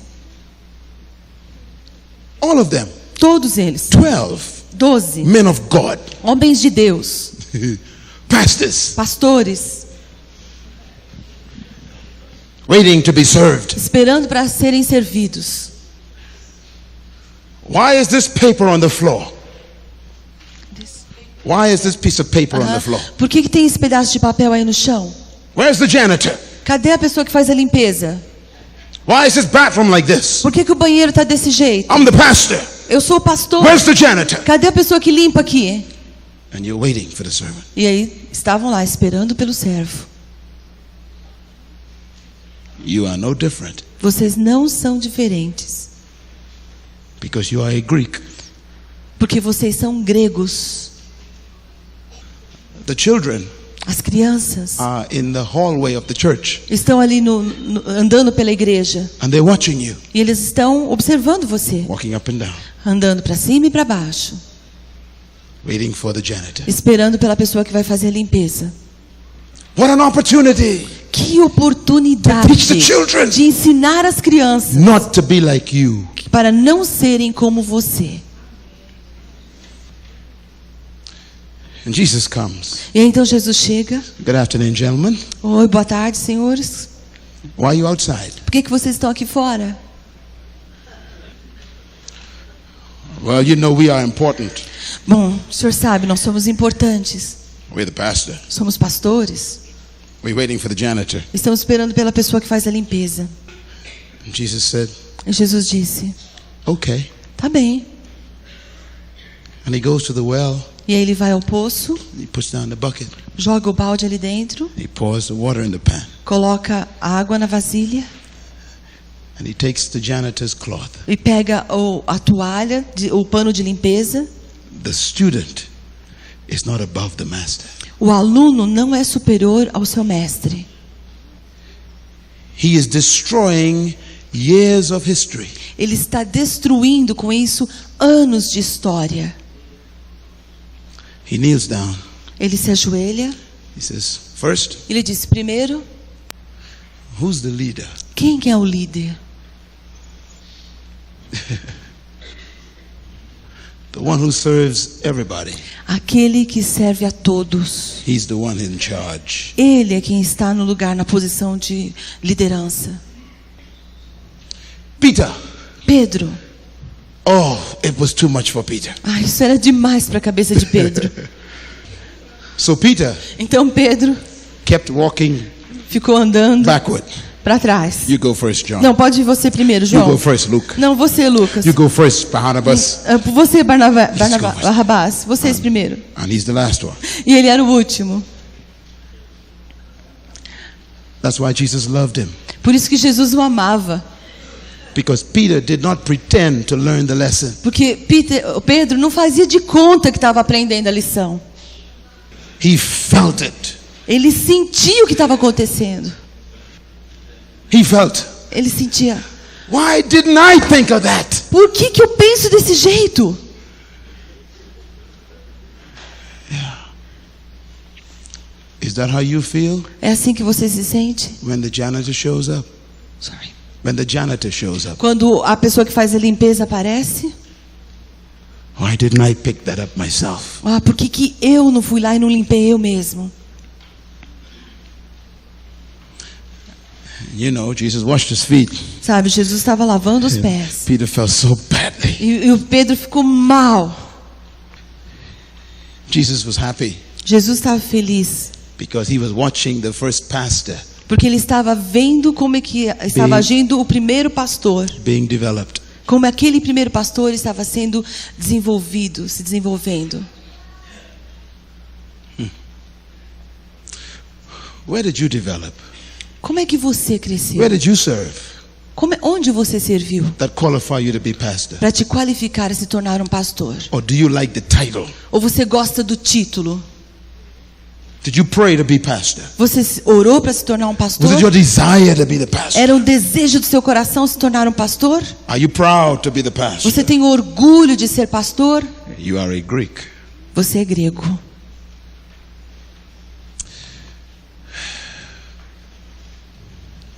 [SPEAKER 2] All of them,
[SPEAKER 1] Todos eles, 12
[SPEAKER 2] men of God,
[SPEAKER 1] homens de Deus,
[SPEAKER 2] pastors,
[SPEAKER 1] pastores,
[SPEAKER 2] waiting to be served.
[SPEAKER 1] esperando para serem servidos.
[SPEAKER 2] Why is this paper on the floor? Why is this piece of paper on the floor?
[SPEAKER 1] Por que tem esse pedaço de papel aí no chão?
[SPEAKER 2] Where's the janitor?
[SPEAKER 1] Cadê a pessoa que faz a limpeza?
[SPEAKER 2] Why is this bathroom like this?
[SPEAKER 1] Por que o banheiro está desse jeito?
[SPEAKER 2] I'm the pastor.
[SPEAKER 1] Eu sou o pastor.
[SPEAKER 2] Where's the janitor?
[SPEAKER 1] Cadê a pessoa que limpa aqui?
[SPEAKER 2] And you're waiting for the servant.
[SPEAKER 1] E aí estavam lá esperando pelo servo.
[SPEAKER 2] You are no different
[SPEAKER 1] Vocês não são diferentes,
[SPEAKER 2] because you are a Greek.
[SPEAKER 1] porque vocês são gregos.
[SPEAKER 2] The children
[SPEAKER 1] As crianças
[SPEAKER 2] are in the hallway of the church
[SPEAKER 1] estão ali andando pela igreja.
[SPEAKER 2] and they're watching you,
[SPEAKER 1] E eles estão observando você,
[SPEAKER 2] walking up and down,
[SPEAKER 1] andando para cima e para baixo,
[SPEAKER 2] waiting for the janitor.
[SPEAKER 1] esperando pela pessoa que vai fazer a limpeza.
[SPEAKER 2] What an opportunity
[SPEAKER 1] Que oportunidade
[SPEAKER 2] To teach the children.
[SPEAKER 1] de ensinar as crianças
[SPEAKER 2] not to be like you.
[SPEAKER 1] para não serem como você.
[SPEAKER 2] And Jesus comes.
[SPEAKER 1] E aí, então Jesus chega.
[SPEAKER 2] Good afternoon, gentlemen.
[SPEAKER 1] Oi, boa tarde, senhores.
[SPEAKER 2] Why are you outside?
[SPEAKER 1] Por que vocês estão aqui fora?
[SPEAKER 2] Well, you know we are important.
[SPEAKER 1] Bom, o senhor sabe, nós somos importantes.
[SPEAKER 2] We're the pastor.
[SPEAKER 1] Somos pastores.
[SPEAKER 2] We're waiting for the janitor.
[SPEAKER 1] Estamos esperando pela pessoa que faz a limpeza.
[SPEAKER 2] And Jesus said,
[SPEAKER 1] E Jesus disse,
[SPEAKER 2] okay.
[SPEAKER 1] tá bem.
[SPEAKER 2] And he goes to the well.
[SPEAKER 1] E aí ele vai ao poço,
[SPEAKER 2] He puts down the bucket.
[SPEAKER 1] joga o balde ali dentro,
[SPEAKER 2] He pours the water in the pan.
[SPEAKER 1] coloca a água na vasilha
[SPEAKER 2] And he takes the janitor's cloth.
[SPEAKER 1] e pega a toalha, o pano de limpeza.
[SPEAKER 2] The student is not above the master.
[SPEAKER 1] O aluno não é superior ao seu mestre.
[SPEAKER 2] He is destroying years of history.
[SPEAKER 1] Ele está destruindo com isso anos de história.
[SPEAKER 2] He kneels down.
[SPEAKER 1] Ele se ajoelha.
[SPEAKER 2] He says, first,
[SPEAKER 1] Ele disse, primeiro,
[SPEAKER 2] who's the leader?
[SPEAKER 1] quem que é o líder?
[SPEAKER 2] The one who serves everybody.
[SPEAKER 1] Aquele que serve a todos.
[SPEAKER 2] He's the one in charge.
[SPEAKER 1] Ele é quem está no lugar, na posição de liderança.
[SPEAKER 2] Peter.
[SPEAKER 1] Pedro.
[SPEAKER 2] Oh, it was too much for Peter.
[SPEAKER 1] Isso era demais para a cabeça de Pedro.
[SPEAKER 2] So Peter
[SPEAKER 1] Então Pedro
[SPEAKER 2] kept walking
[SPEAKER 1] ficou andando
[SPEAKER 2] backward.
[SPEAKER 1] para trás.
[SPEAKER 2] You go first, John.
[SPEAKER 1] Não, pode ir você primeiro,
[SPEAKER 2] You go
[SPEAKER 1] João.
[SPEAKER 2] first, Luke.
[SPEAKER 1] Não, você, Lucas.
[SPEAKER 2] You go first, Barnabas.
[SPEAKER 1] Você,
[SPEAKER 2] Desculpa.
[SPEAKER 1] Barnabás. Vocês primeiro.
[SPEAKER 2] And he's the last one.
[SPEAKER 1] E ele era o último.
[SPEAKER 2] That's why Jesus loved him.
[SPEAKER 1] Por isso que Jesus o amava.
[SPEAKER 2] Because Peter did not pretend to learn the lesson.
[SPEAKER 1] Porque Pedro não fazia de conta que estava aprendendo a lição.
[SPEAKER 2] He felt it.
[SPEAKER 1] Ele sentia o que estava acontecendo.
[SPEAKER 2] He felt,
[SPEAKER 1] Ele sentia.
[SPEAKER 2] why didn't I think of that?
[SPEAKER 1] Por que eu penso desse jeito?
[SPEAKER 2] Is that how you feel
[SPEAKER 1] É assim que você se sente?
[SPEAKER 2] when the janitor shows up?
[SPEAKER 1] Sorry.
[SPEAKER 2] When the janitor shows up?
[SPEAKER 1] Quando a pessoa que faz a limpeza aparece?
[SPEAKER 2] Why didn't I pick that up myself?
[SPEAKER 1] Por que eu não fui lá e não limpei eu mesmo?
[SPEAKER 2] You know, Jesus washed his feet.
[SPEAKER 1] Sabe, Jesus estava lavando os pés.
[SPEAKER 2] Peter felt so badly.
[SPEAKER 1] E o Pedro ficou mal.
[SPEAKER 2] Jesus was happy
[SPEAKER 1] Jesus estava feliz.
[SPEAKER 2] because he was watching the first pastor
[SPEAKER 1] Porque ele estava vendo como é que estava agindo o primeiro pastor.
[SPEAKER 2] being developed.
[SPEAKER 1] Como aquele primeiro pastor estava sendo desenvolvido, se desenvolvendo.
[SPEAKER 2] Where did you develop?
[SPEAKER 1] Como é que você cresceu?
[SPEAKER 2] Where did you serve
[SPEAKER 1] Onde você serviu
[SPEAKER 2] that qualify you to be pastor?
[SPEAKER 1] para te qualificar a se tornar um pastor?
[SPEAKER 2] Or do you like the title?
[SPEAKER 1] Ou você gosta do título?
[SPEAKER 2] Did you pray to be pastor?
[SPEAKER 1] Você orou para se tornar um pastor?
[SPEAKER 2] Was it your desire to be the pastor?
[SPEAKER 1] Era um desejo do seu coração se tornar um pastor?
[SPEAKER 2] Are you proud to be the pastor?
[SPEAKER 1] Você tem orgulho de ser pastor?
[SPEAKER 2] You are a Greek.
[SPEAKER 1] Você é grego.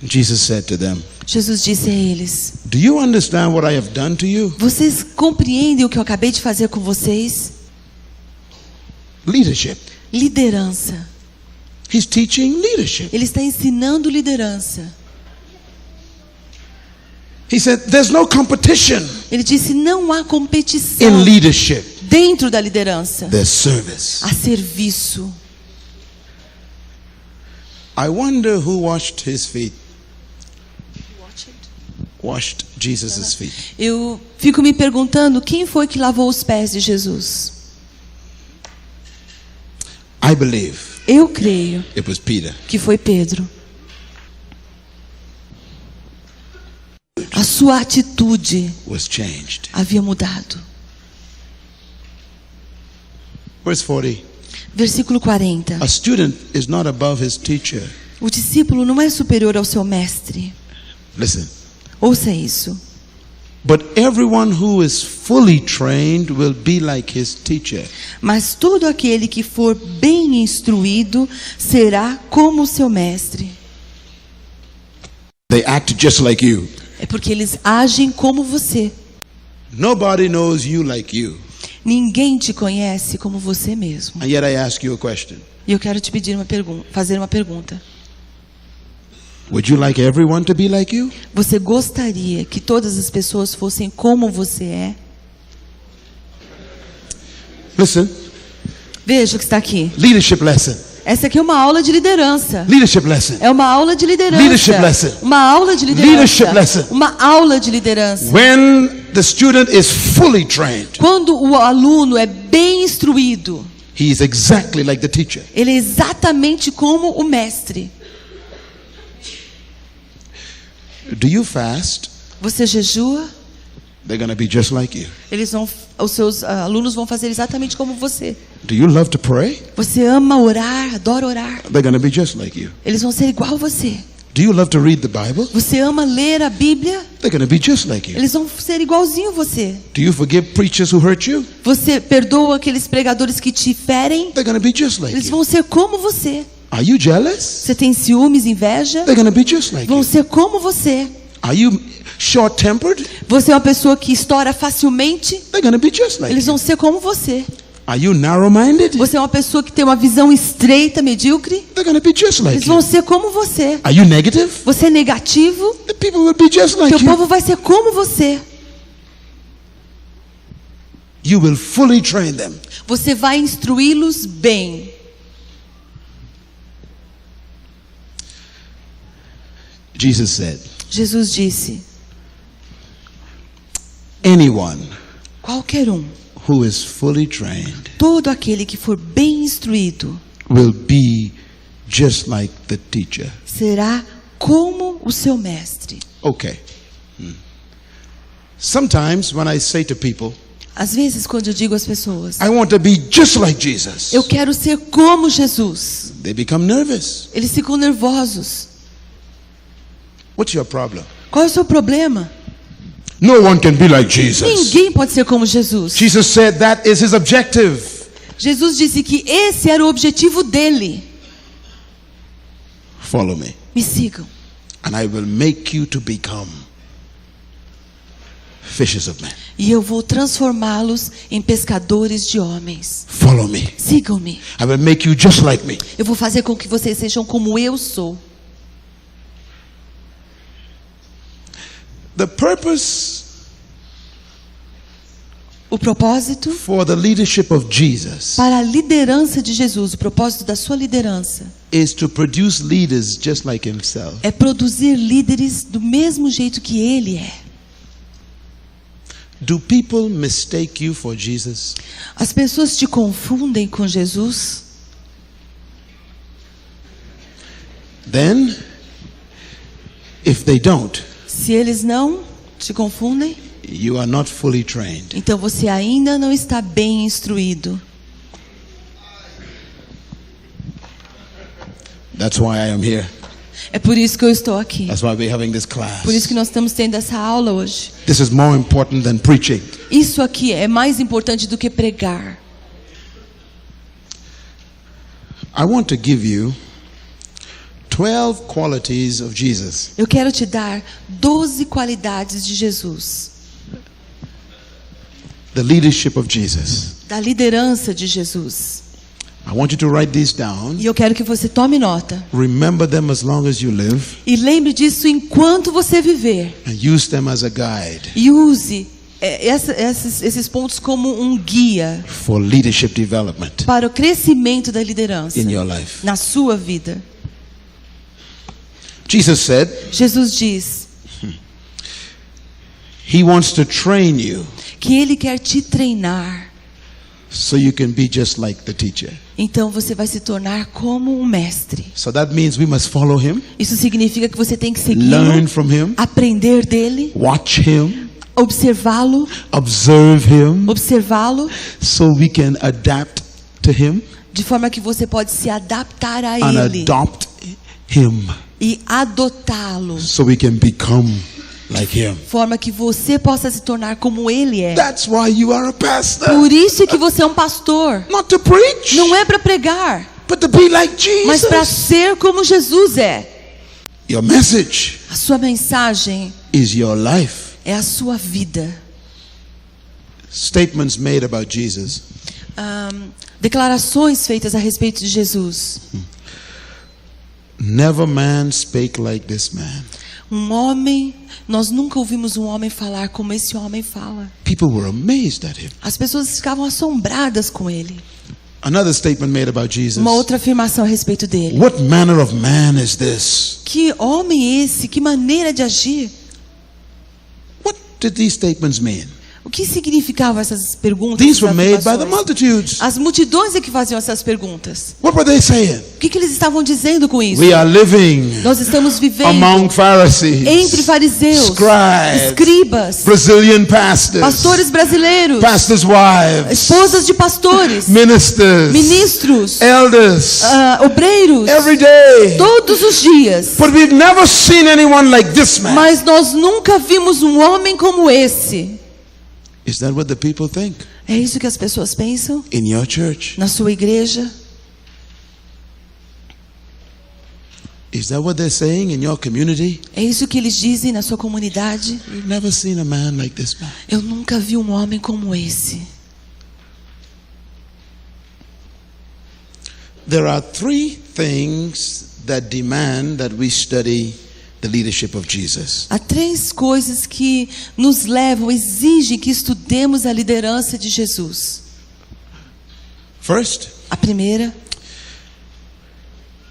[SPEAKER 2] Jesus said to them,
[SPEAKER 1] Jesus disse a eles:
[SPEAKER 2] do you understand what I have done to you?
[SPEAKER 1] vocês compreendem o que eu acabei de fazer com vocês?
[SPEAKER 2] Leadership.
[SPEAKER 1] Liderança.
[SPEAKER 2] He's teaching leadership.
[SPEAKER 1] Ele está ensinando liderança.
[SPEAKER 2] He said, there's no competition
[SPEAKER 1] Ele disse: não há
[SPEAKER 2] in
[SPEAKER 1] competição
[SPEAKER 2] leadership.
[SPEAKER 1] dentro da liderança.
[SPEAKER 2] There's service.
[SPEAKER 1] Há serviço.
[SPEAKER 2] I wonder who washed his feet. Washed Jesus' feet.
[SPEAKER 1] Eu fico me perguntando quem foi que lavou os pés de Jesus.
[SPEAKER 2] I believe
[SPEAKER 1] Eu creio
[SPEAKER 2] it was Peter.
[SPEAKER 1] que foi Pedro. A sua atitude
[SPEAKER 2] Was changed.
[SPEAKER 1] havia mudado.
[SPEAKER 2] Verse 40.
[SPEAKER 1] Versículo 40.
[SPEAKER 2] A student is not above his teacher.
[SPEAKER 1] O discípulo não é superior ao seu mestre.
[SPEAKER 2] Listen.
[SPEAKER 1] Ouça isso.
[SPEAKER 2] But everyone who is fully trained will be like his teacher.
[SPEAKER 1] Mas todo aquele que for bem instruído será como o seu mestre.
[SPEAKER 2] They act just like you.
[SPEAKER 1] É porque eles agem como você.
[SPEAKER 2] Nobody knows you like you.
[SPEAKER 1] Ninguém te conhece como você mesmo.
[SPEAKER 2] And yet I ask you a question.
[SPEAKER 1] E eu quero te pedir fazer uma pergunta.
[SPEAKER 2] Would you like everyone to be like you?
[SPEAKER 1] Você gostaria que todas as pessoas fossem como você é?
[SPEAKER 2] Listen.
[SPEAKER 1] Veja o que está aqui.
[SPEAKER 2] Leadership lesson.
[SPEAKER 1] Essa aqui é uma aula de liderança.
[SPEAKER 2] Leadership lesson.
[SPEAKER 1] É uma aula de liderança.
[SPEAKER 2] Leadership lesson.
[SPEAKER 1] Uma aula de liderança.
[SPEAKER 2] Leadership lesson.
[SPEAKER 1] Uma aula de liderança.
[SPEAKER 2] When the student is fully trained,
[SPEAKER 1] Quando o aluno é bem instruído,
[SPEAKER 2] he is exactly like the teacher.
[SPEAKER 1] ele é exatamente como o mestre.
[SPEAKER 2] Do you fast?
[SPEAKER 1] Você jejua,
[SPEAKER 2] They're going to be just like you.
[SPEAKER 1] os seus alunos vão fazer exatamente como você.
[SPEAKER 2] Do you love to pray?
[SPEAKER 1] Você ama orar, adora orar.
[SPEAKER 2] They're going to be just like you.
[SPEAKER 1] Eles vão ser igual a você.
[SPEAKER 2] Do you love to read the Bible?
[SPEAKER 1] Você ama ler a Bíblia.
[SPEAKER 2] They're going to be just like you.
[SPEAKER 1] Eles vão ser igualzinho a você.
[SPEAKER 2] Do you forgive preachers who hurt you?
[SPEAKER 1] Você perdoa aqueles pregadores que te ferem.
[SPEAKER 2] They're going to be just like
[SPEAKER 1] Eles
[SPEAKER 2] you.
[SPEAKER 1] vão ser como você.
[SPEAKER 2] Are you jealous?
[SPEAKER 1] Você tem ciúmes, inveja.
[SPEAKER 2] They're going to be just like
[SPEAKER 1] Vão
[SPEAKER 2] you.
[SPEAKER 1] ser como você.
[SPEAKER 2] Are you short-tempered?
[SPEAKER 1] Você é uma pessoa que estoura facilmente.
[SPEAKER 2] They're going to be just like
[SPEAKER 1] Eles
[SPEAKER 2] you.
[SPEAKER 1] vão ser como você.
[SPEAKER 2] Are you narrow-minded?
[SPEAKER 1] Você é uma pessoa que tem uma visão estreita, medíocre.
[SPEAKER 2] They're going to be just like
[SPEAKER 1] Eles vão
[SPEAKER 2] you.
[SPEAKER 1] ser como você.
[SPEAKER 2] Are you negative?
[SPEAKER 1] Você é negativo.
[SPEAKER 2] The people will be just like
[SPEAKER 1] Teu
[SPEAKER 2] you.
[SPEAKER 1] povo vai ser como você.
[SPEAKER 2] You will fully train them.
[SPEAKER 1] Você vai instruí-los bem.
[SPEAKER 2] Jesus said,
[SPEAKER 1] Jesus disse:
[SPEAKER 2] anyone
[SPEAKER 1] qualquer um,
[SPEAKER 2] who is fully trained
[SPEAKER 1] todo aquele que for bem instruído,
[SPEAKER 2] will be just like the teacher.
[SPEAKER 1] será como o seu mestre.
[SPEAKER 2] Okay. Sometimes when I say to people,
[SPEAKER 1] Às vezes, quando eu digo às pessoas,
[SPEAKER 2] I want to be just like Jesus,
[SPEAKER 1] eu quero ser como Jesus,
[SPEAKER 2] they become nervous.
[SPEAKER 1] eles ficam nervosos.
[SPEAKER 2] What's your problem?
[SPEAKER 1] Qual é o seu problema?
[SPEAKER 2] No one can be like Jesus.
[SPEAKER 1] Ninguém pode ser como Jesus.
[SPEAKER 2] Jesus said that is his objective.
[SPEAKER 1] Jesus disse que esse era o objetivo dele.
[SPEAKER 2] Follow me,
[SPEAKER 1] Me sigam.
[SPEAKER 2] and I will make you to become fishers of men.
[SPEAKER 1] E eu vou transformá-los em pescadores de homens.
[SPEAKER 2] Follow me.
[SPEAKER 1] Sigam-me.
[SPEAKER 2] I will make you just like me.
[SPEAKER 1] Eu vou fazer com que vocês sejam como eu sou.
[SPEAKER 2] The purpose
[SPEAKER 1] O propósito
[SPEAKER 2] for the leadership of Jesus
[SPEAKER 1] para a liderança de Jesus, o propósito da sua liderança,
[SPEAKER 2] is to produce leaders just like himself.
[SPEAKER 1] é produzir líderes do mesmo jeito que ele é.
[SPEAKER 2] Do people mistake you for Jesus?
[SPEAKER 1] As pessoas te confundem com Jesus?
[SPEAKER 2] Then, if they don't,
[SPEAKER 1] Se eles não te confundem,
[SPEAKER 2] you are not fully trained.
[SPEAKER 1] então você ainda não está bem instruído.
[SPEAKER 2] That's why I am here.
[SPEAKER 1] É por isso que eu estou aqui.
[SPEAKER 2] That's why we're having this class.
[SPEAKER 1] Por isso que nós estamos tendo essa aula hoje.
[SPEAKER 2] This is more important than preaching.
[SPEAKER 1] Isso aqui é mais importante do que pregar.
[SPEAKER 2] I want to give you 12 qualities of Jesus.
[SPEAKER 1] Eu quero te dar 12 qualidades de Jesus,
[SPEAKER 2] The leadership of Jesus.
[SPEAKER 1] da liderança de Jesus.
[SPEAKER 2] I want you to write these down.
[SPEAKER 1] E eu quero que você tome nota.
[SPEAKER 2] Remember them as long as you live,
[SPEAKER 1] E lembre disso enquanto você viver.
[SPEAKER 2] and use them as a guide
[SPEAKER 1] E use esses pontos como um guia
[SPEAKER 2] for leadership development
[SPEAKER 1] para o crescimento da liderança
[SPEAKER 2] in your life.
[SPEAKER 1] na sua vida.
[SPEAKER 2] Jesus said
[SPEAKER 1] Jesus diz
[SPEAKER 2] he wants to train you
[SPEAKER 1] que Ele quer te treinar
[SPEAKER 2] so you can be just like the teacher.
[SPEAKER 1] Então você vai se tornar como um mestre.
[SPEAKER 2] So that means we must follow him,
[SPEAKER 1] Isso significa que você tem que segui-lo,
[SPEAKER 2] learn from him,
[SPEAKER 1] aprender dele,
[SPEAKER 2] watch him,
[SPEAKER 1] observá-lo,
[SPEAKER 2] so we can adapt to him
[SPEAKER 1] de forma que você pode se adaptar a
[SPEAKER 2] and
[SPEAKER 1] ele
[SPEAKER 2] adopt him,
[SPEAKER 1] e adotá-lo,
[SPEAKER 2] so we can become like him.
[SPEAKER 1] de forma que você possa se tornar como ele é.
[SPEAKER 2] That's why you are a pastor.
[SPEAKER 1] Por isso é que você é um pastor.
[SPEAKER 2] Not to preach,
[SPEAKER 1] Não é para pregar,
[SPEAKER 2] but to be like
[SPEAKER 1] mas para
[SPEAKER 2] Jesus.
[SPEAKER 1] ser como Jesus é.
[SPEAKER 2] Your message
[SPEAKER 1] A sua mensagem
[SPEAKER 2] is your life.
[SPEAKER 1] é a sua vida.
[SPEAKER 2] Statements made about Jesus.
[SPEAKER 1] Declarações feitas a respeito de Jesus.
[SPEAKER 2] Never man spake like this man.
[SPEAKER 1] Um homem, nós nunca ouvimos um homem falar como esse homem fala.
[SPEAKER 2] People were amazed at him.
[SPEAKER 1] As pessoas ficavam assombradas com ele.
[SPEAKER 2] Another statement made about Jesus.
[SPEAKER 1] Uma outra afirmação a respeito dele.
[SPEAKER 2] What manner of man is this?
[SPEAKER 1] Que homem é esse? Que maneira de agir?
[SPEAKER 2] What did these statements mean?
[SPEAKER 1] O que significavam essas perguntas?
[SPEAKER 2] These were
[SPEAKER 1] essas
[SPEAKER 2] made by the
[SPEAKER 1] afirmações?
[SPEAKER 2] multitudes.
[SPEAKER 1] As multidões é que faziam essas perguntas.
[SPEAKER 2] What were they saying?
[SPEAKER 1] O que eles estavam dizendo com isso?
[SPEAKER 2] We are living
[SPEAKER 1] Nós estamos vivendo
[SPEAKER 2] among Pharisees,
[SPEAKER 1] entre fariseus,
[SPEAKER 2] scribes,
[SPEAKER 1] escribas,
[SPEAKER 2] Brazilian pastors,
[SPEAKER 1] pastores brasileiros,
[SPEAKER 2] pastors' wives,
[SPEAKER 1] esposas de pastores,
[SPEAKER 2] ministers,
[SPEAKER 1] ministros,
[SPEAKER 2] elders,
[SPEAKER 1] obreiros,
[SPEAKER 2] every day.
[SPEAKER 1] todos os dias.
[SPEAKER 2] But we've never seen anyone like this man.
[SPEAKER 1] Mas nós nunca vimos um homem como esse.
[SPEAKER 2] Is that what the people think
[SPEAKER 1] É isso que as pessoas pensam
[SPEAKER 2] in your church?
[SPEAKER 1] na sua igreja?
[SPEAKER 2] Is that what they're saying in your community?
[SPEAKER 1] É isso que eles dizem na sua comunidade?
[SPEAKER 2] We've never seen a man like this man.
[SPEAKER 1] Eu nunca vi um homem como esse.
[SPEAKER 2] There are three things that demand that we study the leadership of Jesus.
[SPEAKER 1] Há três coisas que nos levam, exigem que estudemos a liderança de Jesus.
[SPEAKER 2] First,
[SPEAKER 1] A primeira,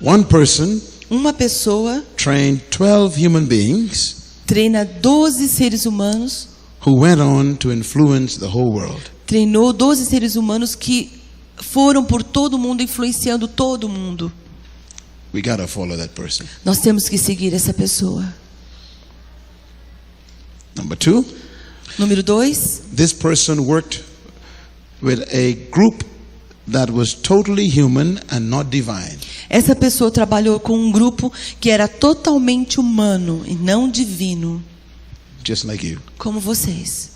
[SPEAKER 2] one person
[SPEAKER 1] uma pessoa
[SPEAKER 2] trained 12 human beings
[SPEAKER 1] treina 12 seres humanos,
[SPEAKER 2] who went on to influence the whole world.
[SPEAKER 1] treinou 12 seres humanos que foram por todo mundo, influenciando todo mundo.
[SPEAKER 2] We gotta follow that person.
[SPEAKER 1] Nós temos que seguir essa pessoa.
[SPEAKER 2] Number two,
[SPEAKER 1] Número 2,
[SPEAKER 2] this person worked with a group that was totally human and not divine.
[SPEAKER 1] essa pessoa trabalhou com um grupo que era totalmente humano e não divino,
[SPEAKER 2] Just like you.
[SPEAKER 1] como vocês.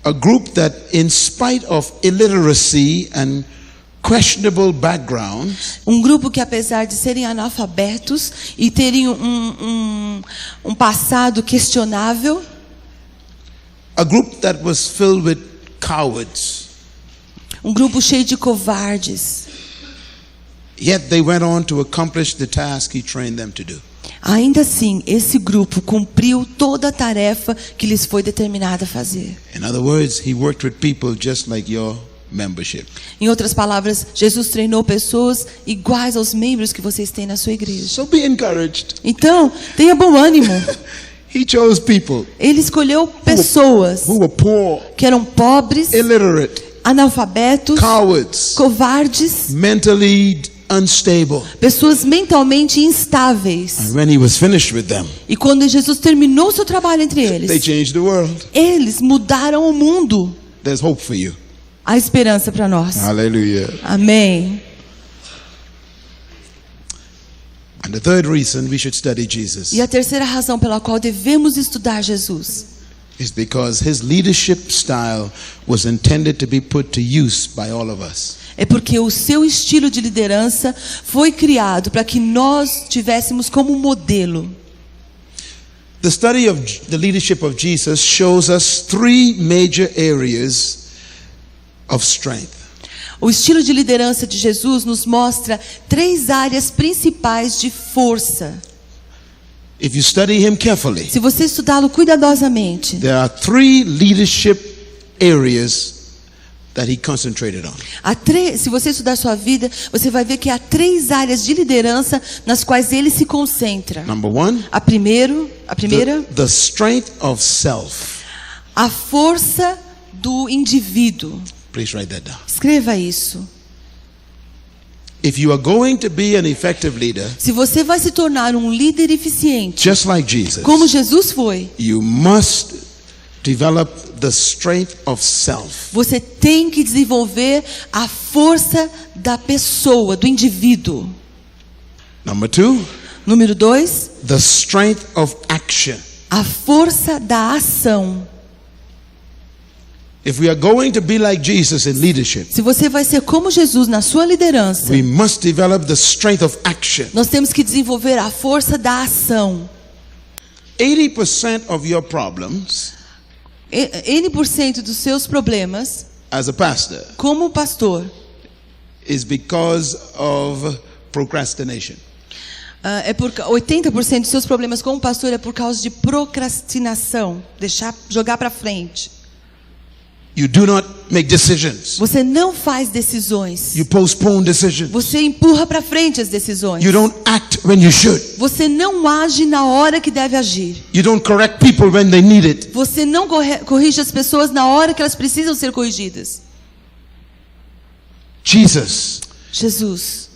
[SPEAKER 2] A group that, in spite of illiteracy and questionable backgrounds,
[SPEAKER 1] Um grupo que, apesar de serem analfabetos e terem um passado questionável,
[SPEAKER 2] a group that was filled with cowards,
[SPEAKER 1] um grupo cheio de covardes,
[SPEAKER 2] yet they went on to accomplish the task he trained them to do.
[SPEAKER 1] ainda assim, esse grupo cumpriu toda a tarefa que lhes foi determinada a fazer.
[SPEAKER 2] In other words, he worked with people just like your membership.
[SPEAKER 1] Em outras palavras, Jesus treinou pessoas iguais aos membros que vocês têm na sua igreja.
[SPEAKER 2] So be encouraged.
[SPEAKER 1] Então, tenha bom ânimo.
[SPEAKER 2] He chose people
[SPEAKER 1] Ele escolheu pessoas
[SPEAKER 2] who were poor,
[SPEAKER 1] que eram pobres,
[SPEAKER 2] illiterate,
[SPEAKER 1] analfabetos,
[SPEAKER 2] cowards,
[SPEAKER 1] covardes,
[SPEAKER 2] mentally unstable.
[SPEAKER 1] pessoas mentalmente instáveis.
[SPEAKER 2] And when he was finished with them,
[SPEAKER 1] E quando Jesus terminou seu trabalho entre
[SPEAKER 2] they
[SPEAKER 1] eles,
[SPEAKER 2] changed the world.
[SPEAKER 1] eles mudaram o mundo.
[SPEAKER 2] There's hope for you.
[SPEAKER 1] Há esperança para nós.
[SPEAKER 2] Hallelujah.
[SPEAKER 1] Amém.
[SPEAKER 2] And the third reason we should study Jesus
[SPEAKER 1] E a terceira razão pela qual devemos estudar Jesus
[SPEAKER 2] is because his leadership style was intended to be put to use by all of us.
[SPEAKER 1] é porque o seu estilo de liderança foi criado para que nós tivéssemos como modelo.
[SPEAKER 2] The study of the leadership of Jesus shows us three major areas of strength.
[SPEAKER 1] O estilo de liderança de Jesus nos mostra três áreas principais de força.
[SPEAKER 2] If you study him carefully,
[SPEAKER 1] Se você estudá-lo cuidadosamente,
[SPEAKER 2] there are three leadership areas that he concentrated on.
[SPEAKER 1] se você estudar sua vida, você vai ver que há três áreas de liderança nas quais ele se concentra.
[SPEAKER 2] Number one,
[SPEAKER 1] A primeira,
[SPEAKER 2] the strength of self.
[SPEAKER 1] a força do indivíduo.
[SPEAKER 2] Please write that down.
[SPEAKER 1] Escreva isso.
[SPEAKER 2] If you are going to be an effective leader,
[SPEAKER 1] Se você vai se tornar um líder eficiente,
[SPEAKER 2] just like Jesus,
[SPEAKER 1] como Jesus foi,
[SPEAKER 2] you must develop the strength of self.
[SPEAKER 1] você tem que desenvolver a força da pessoa, do indivíduo.
[SPEAKER 2] Number 2,
[SPEAKER 1] Número 2,
[SPEAKER 2] the strength of action.
[SPEAKER 1] a força da ação.
[SPEAKER 2] If we are going to be like Jesus in leadership,
[SPEAKER 1] Se você vai ser como Jesus na sua liderança,
[SPEAKER 2] we must develop the strength of action.
[SPEAKER 1] nós temos que desenvolver a força da ação.
[SPEAKER 2] 80% of your problems
[SPEAKER 1] N% dos seus problemas,
[SPEAKER 2] as a pastor
[SPEAKER 1] como pastor,
[SPEAKER 2] is because of procrastination.
[SPEAKER 1] é por 80% dos seus problemas como pastor é por causa de procrastinação, jogar para frente.
[SPEAKER 2] You do not make decisions.
[SPEAKER 1] Você não faz decisões.
[SPEAKER 2] You postpone decisions.
[SPEAKER 1] Você empurra para frente as decisões.
[SPEAKER 2] You don't act when you should.
[SPEAKER 1] Você não age na hora que deve agir.
[SPEAKER 2] You don't correct people when they need it.
[SPEAKER 1] Você não corrige as pessoas na hora que elas precisam ser corrigidas.
[SPEAKER 2] Jesus
[SPEAKER 1] Jesus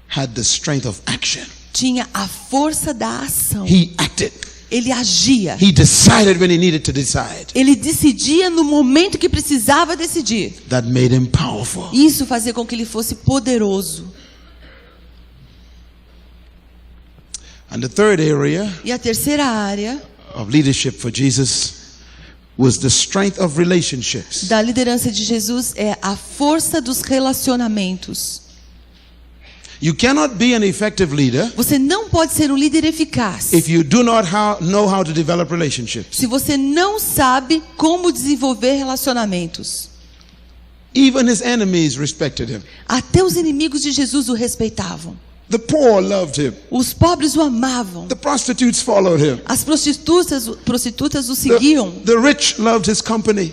[SPEAKER 2] had the strength of action.
[SPEAKER 1] tinha a força da ação.
[SPEAKER 2] He acted.
[SPEAKER 1] Ele agia.
[SPEAKER 2] He decided when he needed to decide.
[SPEAKER 1] Ele decidia no momento que precisava decidir.
[SPEAKER 2] That made him powerful.
[SPEAKER 1] Isso fazia com que ele fosse poderoso.
[SPEAKER 2] And the third area
[SPEAKER 1] E a terceira área
[SPEAKER 2] of leadership for Jesus was the strength of relationships.
[SPEAKER 1] da liderança de Jesus é a força dos relacionamentos.
[SPEAKER 2] You cannot be an effective leader
[SPEAKER 1] Você não pode ser um líder eficaz
[SPEAKER 2] if you do not know how to develop relationships.
[SPEAKER 1] se você não sabe como desenvolver relacionamentos.
[SPEAKER 2] Even his enemies respected him.
[SPEAKER 1] Até os inimigos de Jesus o respeitavam.
[SPEAKER 2] The poor loved him.
[SPEAKER 1] Os pobres o amavam.
[SPEAKER 2] The prostitutes followed him.
[SPEAKER 1] As prostitutas o seguiam.
[SPEAKER 2] The rich loved his company.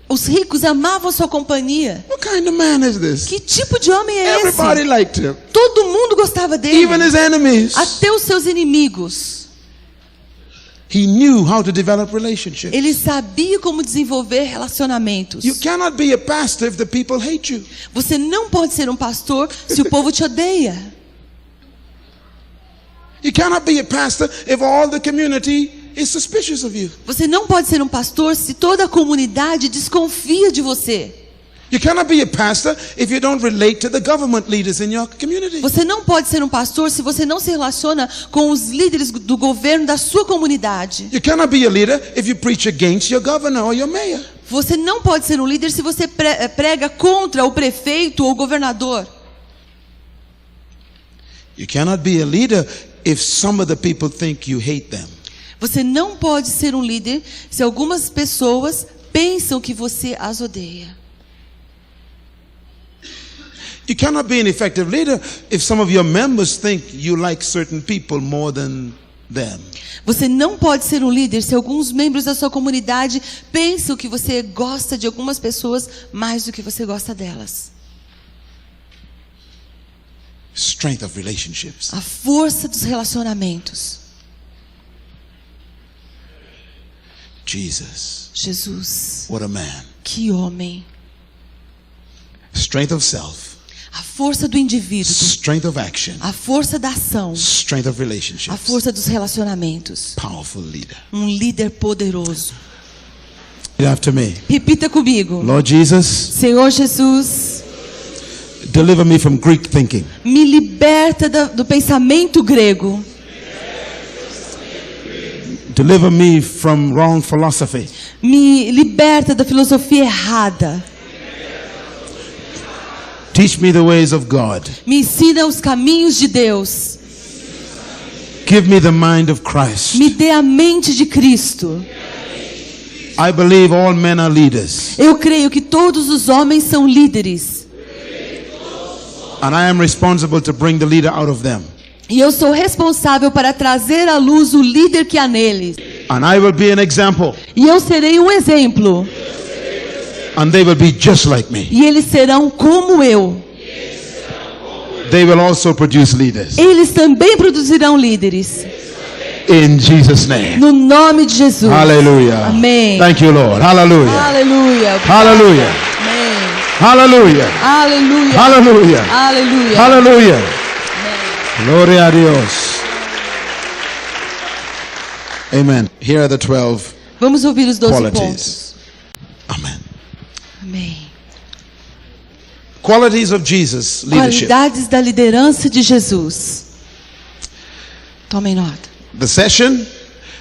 [SPEAKER 1] Os ricos amavam sua companhia.
[SPEAKER 2] What kind of man is this?
[SPEAKER 1] Que tipo de homem é
[SPEAKER 2] Everybody
[SPEAKER 1] esse?
[SPEAKER 2] liked him.
[SPEAKER 1] Todo mundo gostava dele.
[SPEAKER 2] Even his enemies.
[SPEAKER 1] Até os seus inimigos.
[SPEAKER 2] He knew how to develop relationships.
[SPEAKER 1] Ele sabia como desenvolver relacionamentos.
[SPEAKER 2] You cannot be a pastor if the people hate you.
[SPEAKER 1] Você não pode ser um pastor se o povo te odeia.
[SPEAKER 2] You cannot be a pastor if all the community is suspicious of you.
[SPEAKER 1] Você não pode ser um pastor se toda a comunidade desconfia de você.
[SPEAKER 2] You cannot be a pastor if you don't relate to the government leaders in your community.
[SPEAKER 1] Você não pode ser um pastor se você não se relaciona com os líderes do governo da sua comunidade.
[SPEAKER 2] You cannot be a leader if you preach against your governor or your mayor.
[SPEAKER 1] Você não pode ser um líder se você prega contra o prefeito ou o governador.
[SPEAKER 2] You cannot be a leader if some of the people think you hate them.
[SPEAKER 1] Você não pode ser um líder se algumas pessoas pensam que você as odeia.
[SPEAKER 2] You cannot be an effective leader if some of your members think you like certain people more than them.
[SPEAKER 1] Você não pode ser um líder se alguns membros da sua comunidade pensam que você gosta de algumas pessoas mais do que você gosta delas.
[SPEAKER 2] Strength of relationships.
[SPEAKER 1] A força dos relacionamentos.
[SPEAKER 2] Jesus. What a man.
[SPEAKER 1] Que homem.
[SPEAKER 2] Strength of self.
[SPEAKER 1] A força do indivíduo.
[SPEAKER 2] Strength of action.
[SPEAKER 1] A força da ação.
[SPEAKER 2] Strength of relationships.
[SPEAKER 1] A força dos relacionamentos.
[SPEAKER 2] Powerful leader.
[SPEAKER 1] Um líder poderoso.
[SPEAKER 2] Repeat after me.
[SPEAKER 1] Repita comigo.
[SPEAKER 2] Lord Jesus,
[SPEAKER 1] Senhor Jesus,
[SPEAKER 2] deliver me from Greek thinking.
[SPEAKER 1] me liberta do pensamento grego.
[SPEAKER 2] Deliver me from wrong philosophy.
[SPEAKER 1] Me liberta da filosofia errada.
[SPEAKER 2] Teach me the ways of God.
[SPEAKER 1] Me ensina os caminhos de Deus.
[SPEAKER 2] Give me the mind of Christ.
[SPEAKER 1] Me dê a mente de Cristo.
[SPEAKER 2] I believe all men are leaders.
[SPEAKER 1] Eu creio que todos os homens são líderes.
[SPEAKER 2] And I am responsible to bring the leader out of them.
[SPEAKER 1] E eu sou responsável para trazer à luz o líder que há neles.
[SPEAKER 2] And I will be an example.
[SPEAKER 1] E eu serei um exemplo.
[SPEAKER 2] And they will be just like me.
[SPEAKER 1] E eles serão como eu.
[SPEAKER 2] They will also produce leaders.
[SPEAKER 1] Eles também produzirão líderes.
[SPEAKER 2] In Jesus' name.
[SPEAKER 1] No nome de Jesus.
[SPEAKER 2] Hallelujah.
[SPEAKER 1] Amém.
[SPEAKER 2] Thank you, Lord. Hallelujah.
[SPEAKER 1] Aleluia.
[SPEAKER 2] Hallelujah.
[SPEAKER 1] Amém.
[SPEAKER 2] Hallelujah.
[SPEAKER 1] Aleluia.
[SPEAKER 2] Hallelujah.
[SPEAKER 1] Aleluia.
[SPEAKER 2] Hallelujah. Gloria a Dios. Amen. Here are the 12.
[SPEAKER 1] Vamos ouvir os 12
[SPEAKER 2] Qualities.
[SPEAKER 1] pontos.
[SPEAKER 2] Amen.
[SPEAKER 1] Amém.
[SPEAKER 2] Qualities of Jesus' leadership.
[SPEAKER 1] Qualidades da liderança de Jesus. Tomem nota.
[SPEAKER 2] The session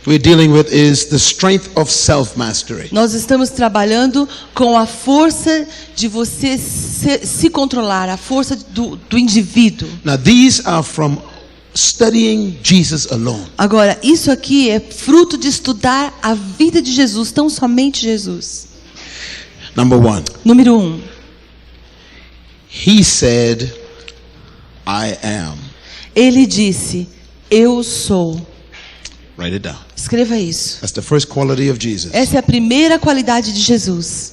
[SPEAKER 2] we're dealing with is the strength of self-mastery.
[SPEAKER 1] Nós estamos trabalhando com a força de você se controlar, a força do indivíduo.
[SPEAKER 2] Now these are from studying Jesus alone.
[SPEAKER 1] Agora, isso aqui é fruto de estudar a vida de Jesus, tão somente Jesus.
[SPEAKER 2] Number 1.
[SPEAKER 1] Número 1.
[SPEAKER 2] He said, I am.
[SPEAKER 1] Ele disse, eu sou.
[SPEAKER 2] Write it down.
[SPEAKER 1] Escreva isso.
[SPEAKER 2] That's the first quality of Jesus.
[SPEAKER 1] Essa é a primeira qualidade de Jesus.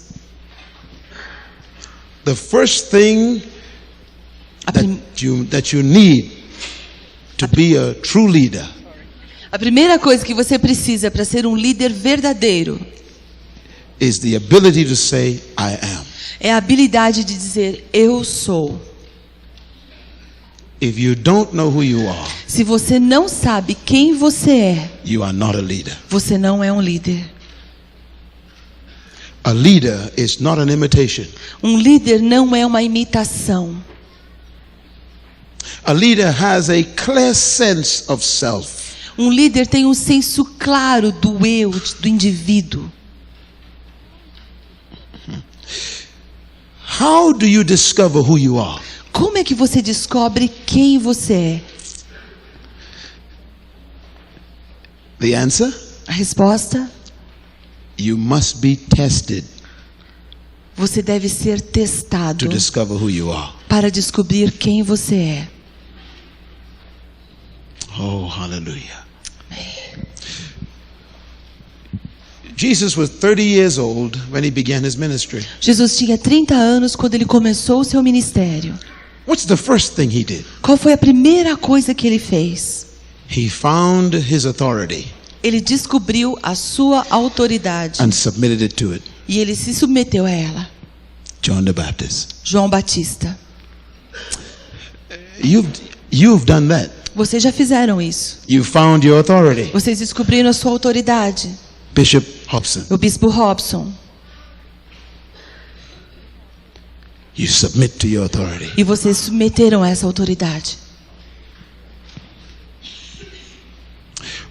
[SPEAKER 2] The first thing
[SPEAKER 1] A, prim-
[SPEAKER 2] that you need to be a true leader
[SPEAKER 1] a primeira coisa que você precisa para ser um líder verdadeiro
[SPEAKER 2] is the ability to say, I am.
[SPEAKER 1] é a habilidade de dizer, eu sou.
[SPEAKER 2] If you don't know who you are,
[SPEAKER 1] Se você não sabe quem você é,
[SPEAKER 2] you are not a leader.
[SPEAKER 1] você não é um líder.
[SPEAKER 2] A leader is not an imitation.
[SPEAKER 1] Um líder não é uma imitação.
[SPEAKER 2] A leader has a clear sense of self.
[SPEAKER 1] Um líder tem um senso claro do eu, do indivíduo.
[SPEAKER 2] How do you discover who you are?
[SPEAKER 1] Como é que você descobre quem você é?
[SPEAKER 2] The answer?
[SPEAKER 1] A resposta?
[SPEAKER 2] You must be tested
[SPEAKER 1] Você deve ser testado
[SPEAKER 2] to discover who you are.
[SPEAKER 1] para descobrir quem você é.
[SPEAKER 2] Oh, hallelujah. Jesus was 30 years old when he began his ministry.
[SPEAKER 1] Jesus tinha 30 anos quando ele começou o seu ministério.
[SPEAKER 2] What's the first thing he did?
[SPEAKER 1] Qual foi a primeira coisa que ele fez?
[SPEAKER 2] He found his authority
[SPEAKER 1] Ele descobriu a sua autoridade
[SPEAKER 2] and submitted it to it.
[SPEAKER 1] e ele se submeteu a ela.
[SPEAKER 2] John the Baptist.
[SPEAKER 1] João Batista.
[SPEAKER 2] You've done that.
[SPEAKER 1] Vocês já fizeram isso.
[SPEAKER 2] You found your authority.
[SPEAKER 1] Vocês descobriram a sua autoridade.
[SPEAKER 2] Bishop Hobson.
[SPEAKER 1] O bispo Robson.
[SPEAKER 2] You submit to your authority.
[SPEAKER 1] E vocês submeteram a essa autoridade.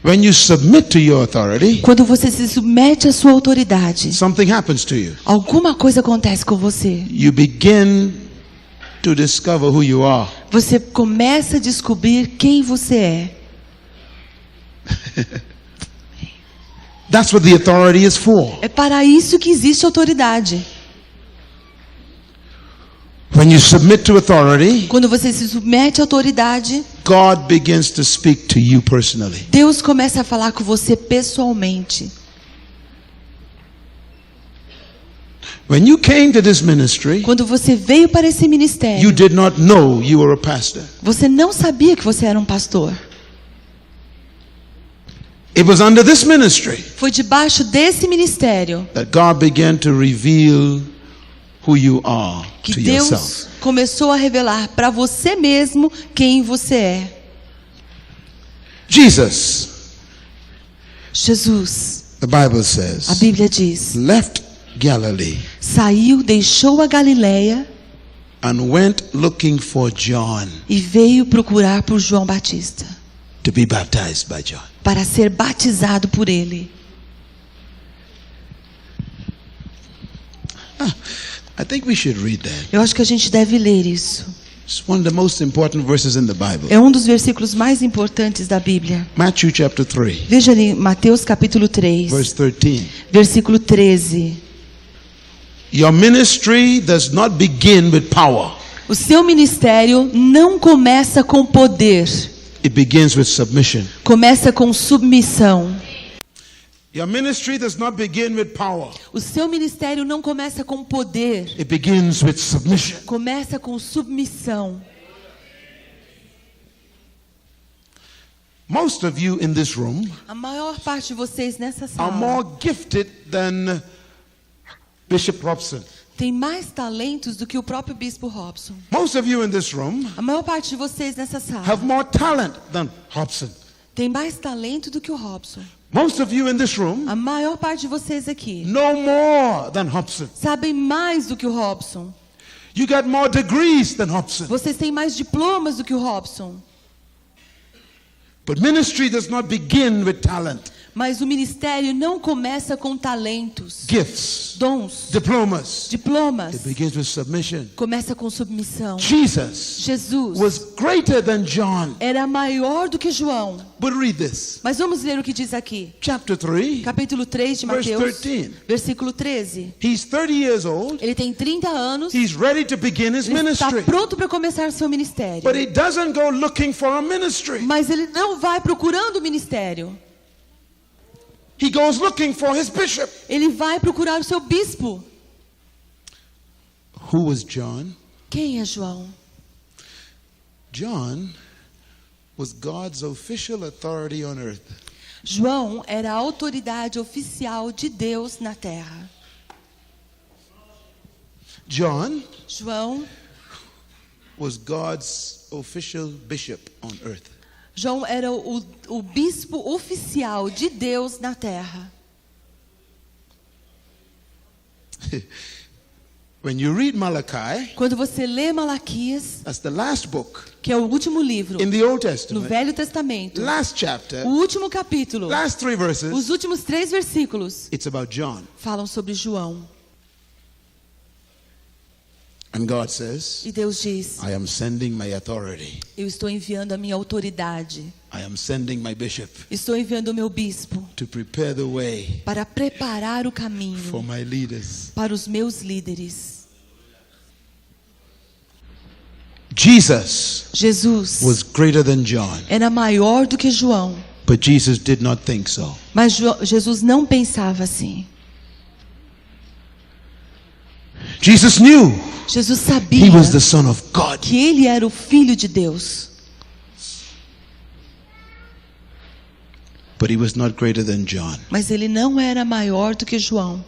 [SPEAKER 2] When you submit to your authority,
[SPEAKER 1] Quando você se submete à sua autoridade,
[SPEAKER 2] something happens to you.
[SPEAKER 1] alguma coisa acontece com você.
[SPEAKER 2] You begin to discover who you are.
[SPEAKER 1] Você começa a descobrir quem você é.
[SPEAKER 2] That's what the authority is for.
[SPEAKER 1] É para isso que existe autoridade.
[SPEAKER 2] When you submit to authority,
[SPEAKER 1] Quando você se submete à autoridade,
[SPEAKER 2] God begins to speak to you personally.
[SPEAKER 1] Deus começa a falar com você pessoalmente.
[SPEAKER 2] When you came to this ministry,
[SPEAKER 1] Quando você veio para esse
[SPEAKER 2] you
[SPEAKER 1] ministério,
[SPEAKER 2] did not know you were a pastor.
[SPEAKER 1] você não sabia que você era um pastor.
[SPEAKER 2] It was under this ministry
[SPEAKER 1] Foi debaixo desse ministério
[SPEAKER 2] that God began to reveal who you are
[SPEAKER 1] que
[SPEAKER 2] to
[SPEAKER 1] Deus
[SPEAKER 2] yourself.
[SPEAKER 1] começou a revelar para você mesmo quem você é.
[SPEAKER 2] Jesus,
[SPEAKER 1] Jesus,
[SPEAKER 2] the Bible
[SPEAKER 1] a
[SPEAKER 2] says,
[SPEAKER 1] Bíblia diz,
[SPEAKER 2] left Galilee
[SPEAKER 1] saiu, deixou a Galileia
[SPEAKER 2] and went looking for John
[SPEAKER 1] e veio procurar por João Batista
[SPEAKER 2] to be baptized by John.
[SPEAKER 1] para ser batizado por ele.
[SPEAKER 2] I think we should read that.
[SPEAKER 1] Eu acho que a gente deve ler isso.
[SPEAKER 2] It's one of the most important verses in the Bible.
[SPEAKER 1] É um dos versículos mais importantes da Bíblia.
[SPEAKER 2] Matthew chapter 3,
[SPEAKER 1] Veja ali, Mateus capítulo 3,
[SPEAKER 2] verse 13.
[SPEAKER 1] versículo 13.
[SPEAKER 2] Your ministry does not begin with power.
[SPEAKER 1] O seu ministério não começa com poder,
[SPEAKER 2] It begins with submission.
[SPEAKER 1] começa com submissão.
[SPEAKER 2] Your ministry does not begin with power.
[SPEAKER 1] O seu ministério não começa com poder,
[SPEAKER 2] It begins with submission.
[SPEAKER 1] começa com submissão.
[SPEAKER 2] Most of you in this room
[SPEAKER 1] A maior parte de vocês nessa
[SPEAKER 2] are
[SPEAKER 1] sala
[SPEAKER 2] more gifted than Bishop Robson.
[SPEAKER 1] tem mais talentos do que o próprio bispo Robson.
[SPEAKER 2] Most of you in this room
[SPEAKER 1] A maior parte de vocês nessa sala
[SPEAKER 2] have more talent than Hobson.
[SPEAKER 1] tem mais talento do que o Robson.
[SPEAKER 2] Most of you in this room
[SPEAKER 1] A maior parte de vocês aqui
[SPEAKER 2] know more than Hobson.
[SPEAKER 1] sabem mais do que o Robson.
[SPEAKER 2] You got more degrees than Hobson.
[SPEAKER 1] Vocês têm mais diplomas do que o Robson.
[SPEAKER 2] But ministry does not begin with talent,
[SPEAKER 1] Mas o ministério não começa com talentos,
[SPEAKER 2] gifts,
[SPEAKER 1] dons,
[SPEAKER 2] diplomas.
[SPEAKER 1] diplomas.
[SPEAKER 2] It begins with submission.
[SPEAKER 1] Começa com submissão.
[SPEAKER 2] Jesus
[SPEAKER 1] Jesus
[SPEAKER 2] was greater than John.
[SPEAKER 1] era maior do que João.
[SPEAKER 2] But read this.
[SPEAKER 1] Mas vamos ler o que diz aqui.
[SPEAKER 2] Chapter 3,
[SPEAKER 1] Capítulo 3 de
[SPEAKER 2] verse
[SPEAKER 1] Mateus,
[SPEAKER 2] 13.
[SPEAKER 1] versículo 13.
[SPEAKER 2] He's 30 years old.
[SPEAKER 1] Ele tem 30 anos,
[SPEAKER 2] He's ready to begin his
[SPEAKER 1] ele está
[SPEAKER 2] ministry.
[SPEAKER 1] pronto para começar seu ministério.
[SPEAKER 2] But he doesn't go looking for a ministry.
[SPEAKER 1] Mas ele não vai procurando o ministério.
[SPEAKER 2] He goes looking for his bishop.
[SPEAKER 1] Ele vai procurar o seu bispo.
[SPEAKER 2] Who was John?
[SPEAKER 1] Quem é João?
[SPEAKER 2] John was God's official authority on earth.
[SPEAKER 1] João era a autoridade oficial de Deus na terra.
[SPEAKER 2] John
[SPEAKER 1] João
[SPEAKER 2] was God's official bishop on earth.
[SPEAKER 1] João era o bispo oficial de Deus na terra.
[SPEAKER 2] When you read Malachi,
[SPEAKER 1] Quando você lê Malaquias,
[SPEAKER 2] that's the last book
[SPEAKER 1] que é o último livro
[SPEAKER 2] in the Old
[SPEAKER 1] no
[SPEAKER 2] Testament,
[SPEAKER 1] Velho Testamento,
[SPEAKER 2] last chapter,
[SPEAKER 1] o último capítulo,
[SPEAKER 2] last 3 verses,
[SPEAKER 1] os últimos 3 versículos
[SPEAKER 2] it's about John.
[SPEAKER 1] falam sobre João.
[SPEAKER 2] And God says,
[SPEAKER 1] E Deus diz:
[SPEAKER 2] I am sending my authority.
[SPEAKER 1] eu estou enviando a minha autoridade.
[SPEAKER 2] I am sending my bishop
[SPEAKER 1] Estou enviando o meu bispo
[SPEAKER 2] to prepare the way
[SPEAKER 1] para preparar o
[SPEAKER 2] for
[SPEAKER 1] caminho
[SPEAKER 2] my leaders.
[SPEAKER 1] para os meus líderes.
[SPEAKER 2] Jesus
[SPEAKER 1] Jesus
[SPEAKER 2] was greater than John,
[SPEAKER 1] era maior do que João,
[SPEAKER 2] but Jesus did not think so.
[SPEAKER 1] mas Jesus não pensava assim.
[SPEAKER 2] Jesus knew
[SPEAKER 1] Jesus
[SPEAKER 2] he
[SPEAKER 1] sabia
[SPEAKER 2] was the Son of God.
[SPEAKER 1] que ele era o Filho de Deus,
[SPEAKER 2] But he was not greater than John.
[SPEAKER 1] mas ele não era maior do que João.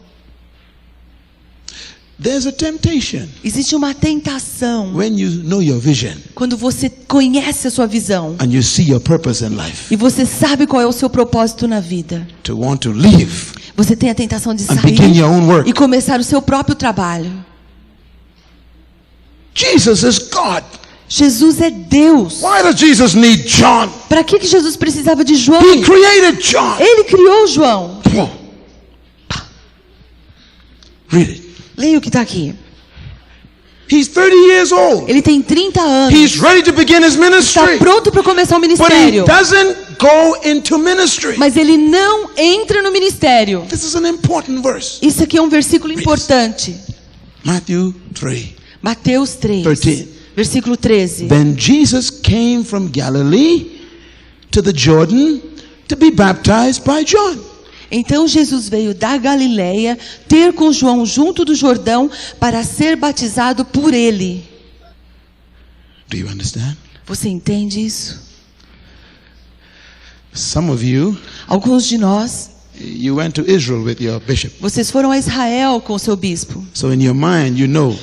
[SPEAKER 2] There's a temptation
[SPEAKER 1] Existe uma tentação
[SPEAKER 2] when you know your vision
[SPEAKER 1] quando você conhece a sua visão
[SPEAKER 2] and you see your purpose in life
[SPEAKER 1] e você sabe qual é o seu propósito na vida.
[SPEAKER 2] to want to leave
[SPEAKER 1] Você tem a tentação de
[SPEAKER 2] and begin
[SPEAKER 1] sair
[SPEAKER 2] your own work.
[SPEAKER 1] e começar o seu próprio trabalho.
[SPEAKER 2] Jesus is God.
[SPEAKER 1] Jesus é Deus.
[SPEAKER 2] Why does Jesus need John?
[SPEAKER 1] Para que Jesus precisava de João?
[SPEAKER 2] He created John.
[SPEAKER 1] Ele criou João.
[SPEAKER 2] Read it.
[SPEAKER 1] Leia o que está aqui.
[SPEAKER 2] He's 30 years old.
[SPEAKER 1] Ele tem 30 anos.
[SPEAKER 2] He's ready to begin his
[SPEAKER 1] Está
[SPEAKER 2] ministry.
[SPEAKER 1] pronto para começar o
[SPEAKER 2] But he
[SPEAKER 1] ministério.
[SPEAKER 2] doesn't go into ministry.
[SPEAKER 1] Mas ele não entra no ministério.
[SPEAKER 2] This is an important verse.
[SPEAKER 1] Isso aqui é um versículo importante.
[SPEAKER 2] Matthew 3.
[SPEAKER 1] Mateus 3,
[SPEAKER 2] 13.
[SPEAKER 1] versículo 13.
[SPEAKER 2] Then Jesus came from Galilee to the Jordan to be baptized by John.
[SPEAKER 1] Então Jesus veio da Galileia ter com João junto do Jordão para ser batizado por ele.
[SPEAKER 2] Do you understand?
[SPEAKER 1] Você entende isso?
[SPEAKER 2] Some of you,
[SPEAKER 1] Alguns de nós,
[SPEAKER 2] you went to Israel with your bishop.
[SPEAKER 1] vocês foram a Israel com o seu bispo.
[SPEAKER 2] So in your mind, you know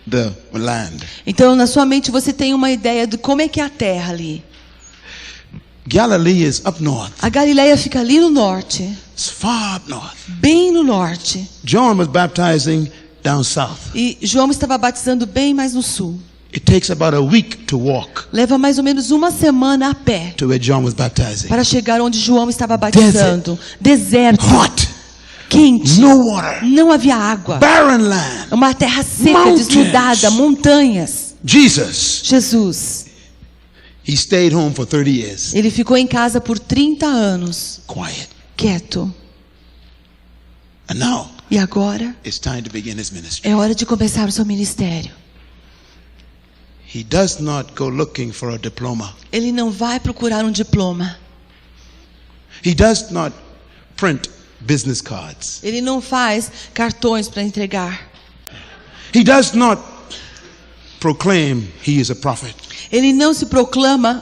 [SPEAKER 2] the land.
[SPEAKER 1] Então na sua mente você tem uma ideia de como é que é a terra ali.
[SPEAKER 2] Galilee is up north.
[SPEAKER 1] A Galileia fica ali no norte,
[SPEAKER 2] It's far up north.
[SPEAKER 1] bem no norte.
[SPEAKER 2] John was baptizing down south.
[SPEAKER 1] E João estava batizando bem mais no sul.
[SPEAKER 2] It takes about a week to walk
[SPEAKER 1] Leva mais ou menos uma semana a pé
[SPEAKER 2] to where John was baptizing.
[SPEAKER 1] para chegar onde João estava batizando. Deserto,
[SPEAKER 2] Hot,
[SPEAKER 1] quente,
[SPEAKER 2] no water,
[SPEAKER 1] não havia água.
[SPEAKER 2] barren land.
[SPEAKER 1] Uma terra seca,
[SPEAKER 2] Mountains.
[SPEAKER 1] desnudada, montanhas.
[SPEAKER 2] Jesus,
[SPEAKER 1] Jesus,
[SPEAKER 2] he stayed home for 30 years.
[SPEAKER 1] ele ficou em casa por 30 anos,
[SPEAKER 2] Quiet.
[SPEAKER 1] quieto.
[SPEAKER 2] And now
[SPEAKER 1] E agora
[SPEAKER 2] it's time to begin his ministry.
[SPEAKER 1] é hora de começar o seu ministério.
[SPEAKER 2] He does not go looking for a diploma.
[SPEAKER 1] Ele não vai procurar um diploma.
[SPEAKER 2] He does not print business cards.
[SPEAKER 1] Ele não faz cartões para entregar.
[SPEAKER 2] He does not proclaim he is a prophet.
[SPEAKER 1] Ele não se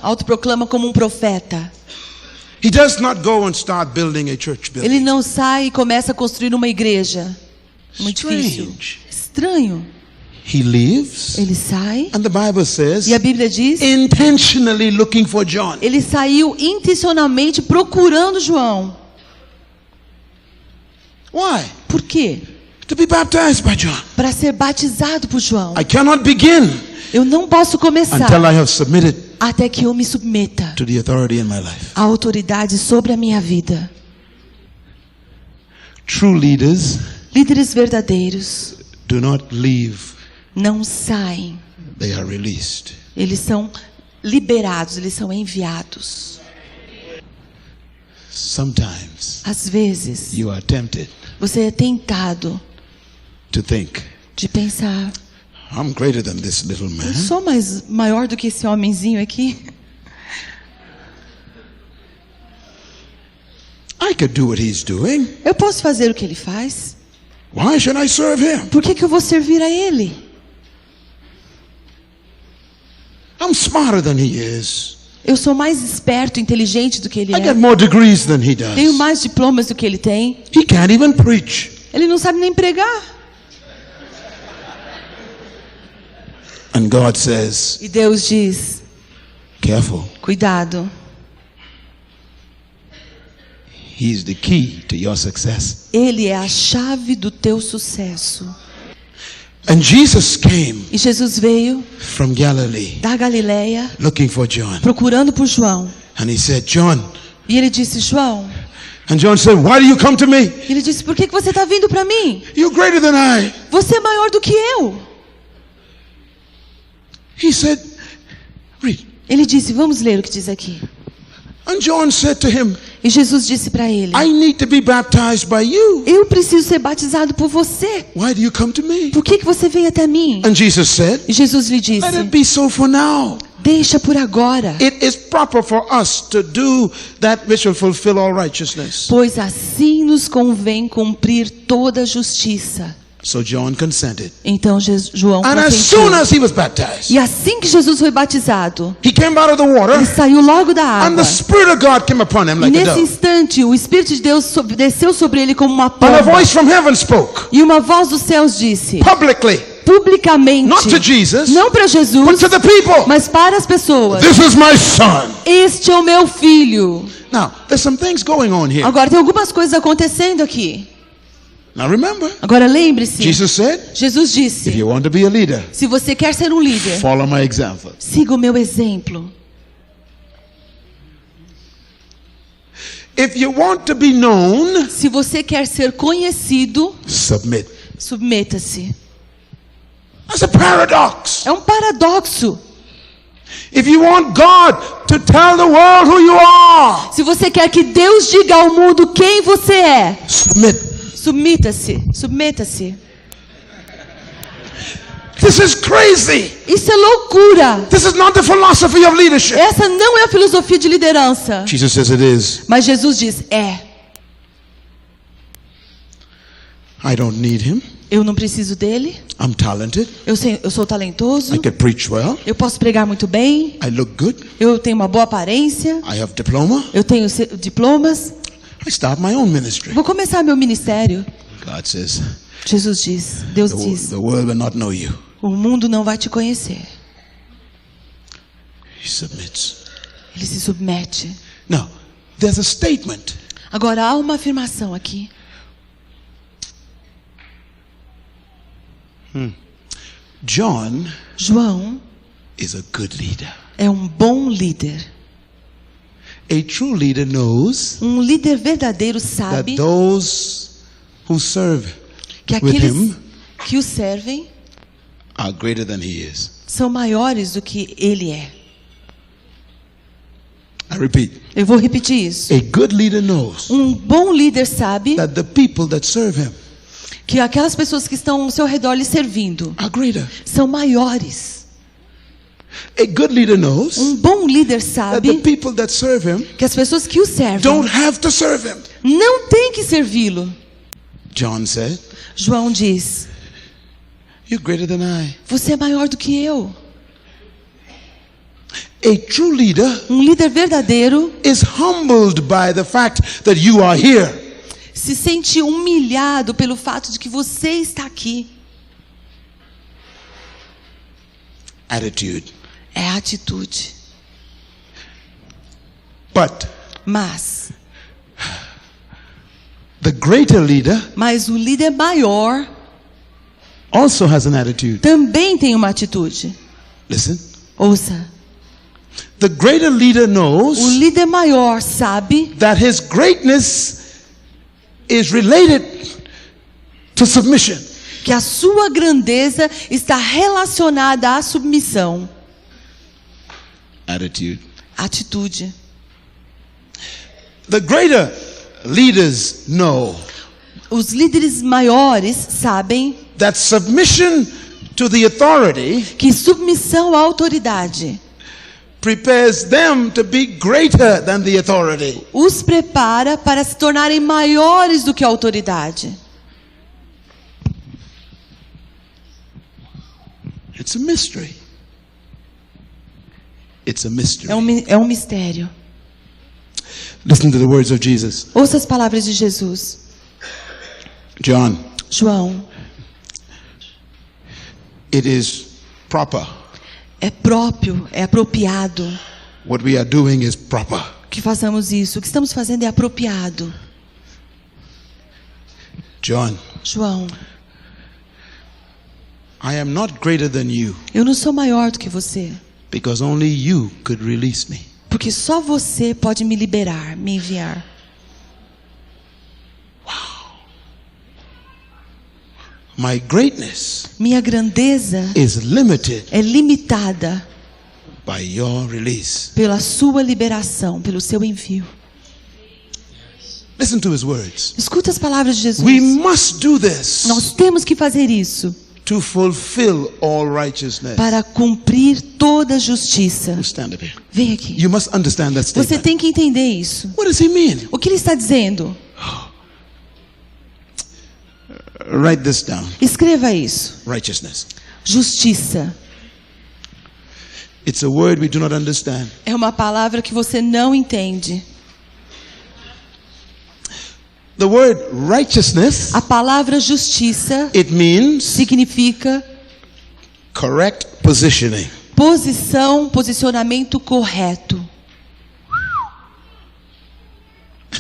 [SPEAKER 1] autoproclama como um profeta.
[SPEAKER 2] He does not go and start building a church
[SPEAKER 1] Ele
[SPEAKER 2] building.
[SPEAKER 1] não sai e começa a construir uma igreja, um edifício.
[SPEAKER 2] Strange.
[SPEAKER 1] estranho.
[SPEAKER 2] He leaves,
[SPEAKER 1] Ele sai,
[SPEAKER 2] and the Bible says,
[SPEAKER 1] e a Bíblia diz,
[SPEAKER 2] intentionally looking for John.
[SPEAKER 1] ele saiu intencionalmente procurando João.
[SPEAKER 2] Why?
[SPEAKER 1] Por quê?
[SPEAKER 2] To be baptized by John.
[SPEAKER 1] Para ser batizado por João.
[SPEAKER 2] I cannot begin
[SPEAKER 1] Eu não posso começar
[SPEAKER 2] until I have submitted
[SPEAKER 1] até que eu me submeta
[SPEAKER 2] to the authority in my life.
[SPEAKER 1] à autoridade sobre a minha vida.
[SPEAKER 2] True leaders
[SPEAKER 1] Líderes verdadeiros
[SPEAKER 2] do not leave,
[SPEAKER 1] não saem.
[SPEAKER 2] they are released.
[SPEAKER 1] Eles são liberados, eles são enviados.
[SPEAKER 2] Sometimes
[SPEAKER 1] Às vezes,
[SPEAKER 2] you are tempted
[SPEAKER 1] você é tentado
[SPEAKER 2] to think,
[SPEAKER 1] de pensar,
[SPEAKER 2] I'm greater than this little
[SPEAKER 1] eu
[SPEAKER 2] man.
[SPEAKER 1] sou maior do que esse homenzinho aqui.
[SPEAKER 2] I could do what he's doing.
[SPEAKER 1] Eu posso fazer o que ele faz.
[SPEAKER 2] Why should I serve him?
[SPEAKER 1] Por que eu vou servir a ele?
[SPEAKER 2] I'm smarter than he is.
[SPEAKER 1] Eu sou mais esperto, inteligente do que ele
[SPEAKER 2] I get
[SPEAKER 1] é.
[SPEAKER 2] more degrees than he
[SPEAKER 1] Tenho
[SPEAKER 2] does.
[SPEAKER 1] mais diplomas do que ele tem.
[SPEAKER 2] He can't even preach.
[SPEAKER 1] Ele não sabe nem pregar.
[SPEAKER 2] And God says,
[SPEAKER 1] E Deus diz,
[SPEAKER 2] careful.
[SPEAKER 1] cuidado.
[SPEAKER 2] He's the key to your success.
[SPEAKER 1] Ele é a chave do teu sucesso.
[SPEAKER 2] And Jesus came
[SPEAKER 1] E Jesus veio
[SPEAKER 2] from Galilee
[SPEAKER 1] da Galileia
[SPEAKER 2] looking for John.
[SPEAKER 1] procurando por João.
[SPEAKER 2] And he said, John.
[SPEAKER 1] E ele disse, João.
[SPEAKER 2] And John said, why do you come to me?
[SPEAKER 1] E ele disse, por que você está vindo para mim?
[SPEAKER 2] You're greater than I.
[SPEAKER 1] Você é maior do que eu.
[SPEAKER 2] He said, read.
[SPEAKER 1] Ele disse, vamos ler o que diz aqui.
[SPEAKER 2] And John said to him,
[SPEAKER 1] E Jesus disse para ele,
[SPEAKER 2] I need to be baptized by you.
[SPEAKER 1] eu preciso ser batizado por você.
[SPEAKER 2] Why do you come to me?
[SPEAKER 1] Por que você vem até mim?
[SPEAKER 2] And Jesus said,
[SPEAKER 1] E Jesus lhe disse,
[SPEAKER 2] let it be so for now.
[SPEAKER 1] deixa por agora,
[SPEAKER 2] It is proper for us to do that which will fulfill all righteousness.
[SPEAKER 1] pois assim nos convém cumprir toda a justiça.
[SPEAKER 2] So John consented.
[SPEAKER 1] Então João
[SPEAKER 2] And as
[SPEAKER 1] consentiu.
[SPEAKER 2] soon as he was baptized,
[SPEAKER 1] E assim que Jesus foi batizado,
[SPEAKER 2] he came out of the water,
[SPEAKER 1] ele saiu logo da
[SPEAKER 2] and
[SPEAKER 1] água.
[SPEAKER 2] the Spirit of God came upon him
[SPEAKER 1] E
[SPEAKER 2] like a
[SPEAKER 1] nesse
[SPEAKER 2] dove.
[SPEAKER 1] instante, o Espírito de Deus desceu sobre ele como uma
[SPEAKER 2] And a
[SPEAKER 1] pomba.
[SPEAKER 2] voice from heaven spoke
[SPEAKER 1] E uma voz dos céus disse,
[SPEAKER 2] publicly,
[SPEAKER 1] publicamente,
[SPEAKER 2] not to Jesus,
[SPEAKER 1] não para
[SPEAKER 2] but
[SPEAKER 1] Jesus,
[SPEAKER 2] to the people.
[SPEAKER 1] mas para as pessoas.
[SPEAKER 2] This is my son.
[SPEAKER 1] Este é o meu filho.
[SPEAKER 2] Now, there's some things going on here.
[SPEAKER 1] Agora tem algumas coisas acontecendo aqui.
[SPEAKER 2] Now remember,
[SPEAKER 1] Agora lembre-se,
[SPEAKER 2] Jesus said,
[SPEAKER 1] Jesus
[SPEAKER 2] if
[SPEAKER 1] disse,
[SPEAKER 2] you want to be a leader,
[SPEAKER 1] se você quer ser um líder,
[SPEAKER 2] follow my example.
[SPEAKER 1] siga o meu exemplo.
[SPEAKER 2] If you want to be known,
[SPEAKER 1] Se você quer ser conhecido,
[SPEAKER 2] submit.
[SPEAKER 1] submeta-se.
[SPEAKER 2] That's a paradox.
[SPEAKER 1] É um paradoxo.
[SPEAKER 2] If you want God to tell the world who you are,
[SPEAKER 1] Se você quer que Deus diga ao mundo quem você é,
[SPEAKER 2] submit.
[SPEAKER 1] submeta-se, submeta-se.
[SPEAKER 2] This is crazy.
[SPEAKER 1] Isso é loucura.
[SPEAKER 2] This is not the philosophy of leadership.
[SPEAKER 1] Essa não é a filosofia de liderança.
[SPEAKER 2] Jesus says it is.
[SPEAKER 1] Mas Jesus diz,
[SPEAKER 2] I don't need him.
[SPEAKER 1] eu não preciso dele.
[SPEAKER 2] I'm talented.
[SPEAKER 1] Eu sou talentoso.
[SPEAKER 2] I can preach well.
[SPEAKER 1] Eu posso pregar muito bem.
[SPEAKER 2] I look good.
[SPEAKER 1] Eu tenho uma boa aparência.
[SPEAKER 2] I have diploma.
[SPEAKER 1] Eu tenho diplomas.
[SPEAKER 2] I start my own ministry.
[SPEAKER 1] Vou começar meu ministério.
[SPEAKER 2] God says,
[SPEAKER 1] Jesus diz, Deus diz,
[SPEAKER 2] the world will not know you.
[SPEAKER 1] o mundo não vai te conhecer.
[SPEAKER 2] He submits.
[SPEAKER 1] Ele se submete.
[SPEAKER 2] Now, there's a statement.
[SPEAKER 1] Agora há uma afirmação aqui.
[SPEAKER 2] John
[SPEAKER 1] João
[SPEAKER 2] is a good leader.
[SPEAKER 1] é um bom líder.
[SPEAKER 2] A true leader knows
[SPEAKER 1] Um líder verdadeiro
[SPEAKER 2] that
[SPEAKER 1] sabe
[SPEAKER 2] those who serve
[SPEAKER 1] que
[SPEAKER 2] with
[SPEAKER 1] aqueles
[SPEAKER 2] him
[SPEAKER 1] que o servem
[SPEAKER 2] are greater than he is.
[SPEAKER 1] são maiores do que ele é.
[SPEAKER 2] I repeat.
[SPEAKER 1] Eu vou repetir isso.
[SPEAKER 2] A good leader knows
[SPEAKER 1] Um bom líder sabe
[SPEAKER 2] that the people that serve him
[SPEAKER 1] que aquelas pessoas que estão ao seu redor lhe servindo
[SPEAKER 2] are greater.
[SPEAKER 1] são maiores.
[SPEAKER 2] A good leader knows
[SPEAKER 1] Um bom líder
[SPEAKER 2] that the
[SPEAKER 1] sabe
[SPEAKER 2] people that serve him
[SPEAKER 1] que as pessoas que o servem
[SPEAKER 2] don't have to serve him.
[SPEAKER 1] não têm que servi-lo.
[SPEAKER 2] John said,
[SPEAKER 1] João diz,
[SPEAKER 2] you're greater than I.
[SPEAKER 1] você é maior do que eu.
[SPEAKER 2] A true leader
[SPEAKER 1] Um líder verdadeiro
[SPEAKER 2] is humbled by the fact that you are here.
[SPEAKER 1] se sente humilhado pelo fato de que você está aqui.
[SPEAKER 2] attitude.
[SPEAKER 1] É atitude.
[SPEAKER 2] But
[SPEAKER 1] Mas
[SPEAKER 2] the greater leader
[SPEAKER 1] o líder maior
[SPEAKER 2] also has an attitude.
[SPEAKER 1] também tem uma atitude.
[SPEAKER 2] Listen.
[SPEAKER 1] Ouça.
[SPEAKER 2] The greater leader
[SPEAKER 1] O
[SPEAKER 2] knows
[SPEAKER 1] líder maior sabe
[SPEAKER 2] that his greatness is related to submission.
[SPEAKER 1] que a sua grandeza está relacionada à submissão.
[SPEAKER 2] Attitude.
[SPEAKER 1] Atitude.
[SPEAKER 2] The greater leaders know
[SPEAKER 1] Os líderes maiores sabem
[SPEAKER 2] that submission to the authority
[SPEAKER 1] que submissão à autoridade
[SPEAKER 2] prepares them to be greater than the authority.
[SPEAKER 1] os prepara para se tornarem maiores do que a autoridade.
[SPEAKER 2] It's a mystery. It's a mystery.
[SPEAKER 1] É um mistério.
[SPEAKER 2] Listen to the words of Jesus.
[SPEAKER 1] Ouça as palavras de Jesus.
[SPEAKER 2] John,
[SPEAKER 1] João,
[SPEAKER 2] it is proper.
[SPEAKER 1] é próprio, é apropriado
[SPEAKER 2] What we are doing is proper.
[SPEAKER 1] que façamos isso. O que estamos fazendo é apropriado.
[SPEAKER 2] John,
[SPEAKER 1] João,
[SPEAKER 2] I am not greater than you
[SPEAKER 1] eu não sou maior do que você,
[SPEAKER 2] because only you could release me.
[SPEAKER 1] porque só você pode me liberar, me enviar.
[SPEAKER 2] My greatness
[SPEAKER 1] Minha grandeza
[SPEAKER 2] is limited
[SPEAKER 1] é limitada
[SPEAKER 2] by your release.
[SPEAKER 1] pela sua liberação, pelo seu envio.
[SPEAKER 2] Listen to his words.
[SPEAKER 1] Escuta as palavras de Jesus.
[SPEAKER 2] We must do this
[SPEAKER 1] Nós temos que fazer isso
[SPEAKER 2] to fulfill all righteousness.
[SPEAKER 1] para cumprir toda a justiça.
[SPEAKER 2] Stand up here.
[SPEAKER 1] Vem aqui.
[SPEAKER 2] You must understand that
[SPEAKER 1] Você
[SPEAKER 2] statement.
[SPEAKER 1] tem que entender isso.
[SPEAKER 2] What does he mean?
[SPEAKER 1] O que ele está dizendo?
[SPEAKER 2] Write this down.
[SPEAKER 1] Escreva isso.
[SPEAKER 2] Righteousness.
[SPEAKER 1] Justiça.
[SPEAKER 2] It's a word we do not understand.
[SPEAKER 1] É uma palavra que você não entende.
[SPEAKER 2] The word righteousness,
[SPEAKER 1] A palavra justiça
[SPEAKER 2] it means
[SPEAKER 1] significa
[SPEAKER 2] correct positioning.
[SPEAKER 1] posicionamento correto.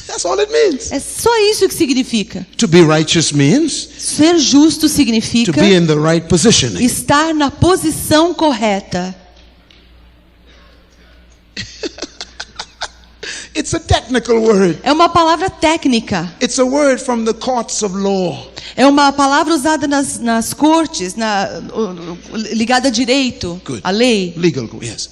[SPEAKER 2] That's all it means.
[SPEAKER 1] É só isso que significa.
[SPEAKER 2] To be righteous means
[SPEAKER 1] Ser justo
[SPEAKER 2] to
[SPEAKER 1] significa
[SPEAKER 2] be in the right positioning.
[SPEAKER 1] estar na posição correta.
[SPEAKER 2] It's a technical word.
[SPEAKER 1] É uma palavra técnica.
[SPEAKER 2] It's a word from the courts of law.
[SPEAKER 1] É uma palavra usada nas cortes, ligada a direito,
[SPEAKER 2] Good.
[SPEAKER 1] a lei.
[SPEAKER 2] Legal, yes.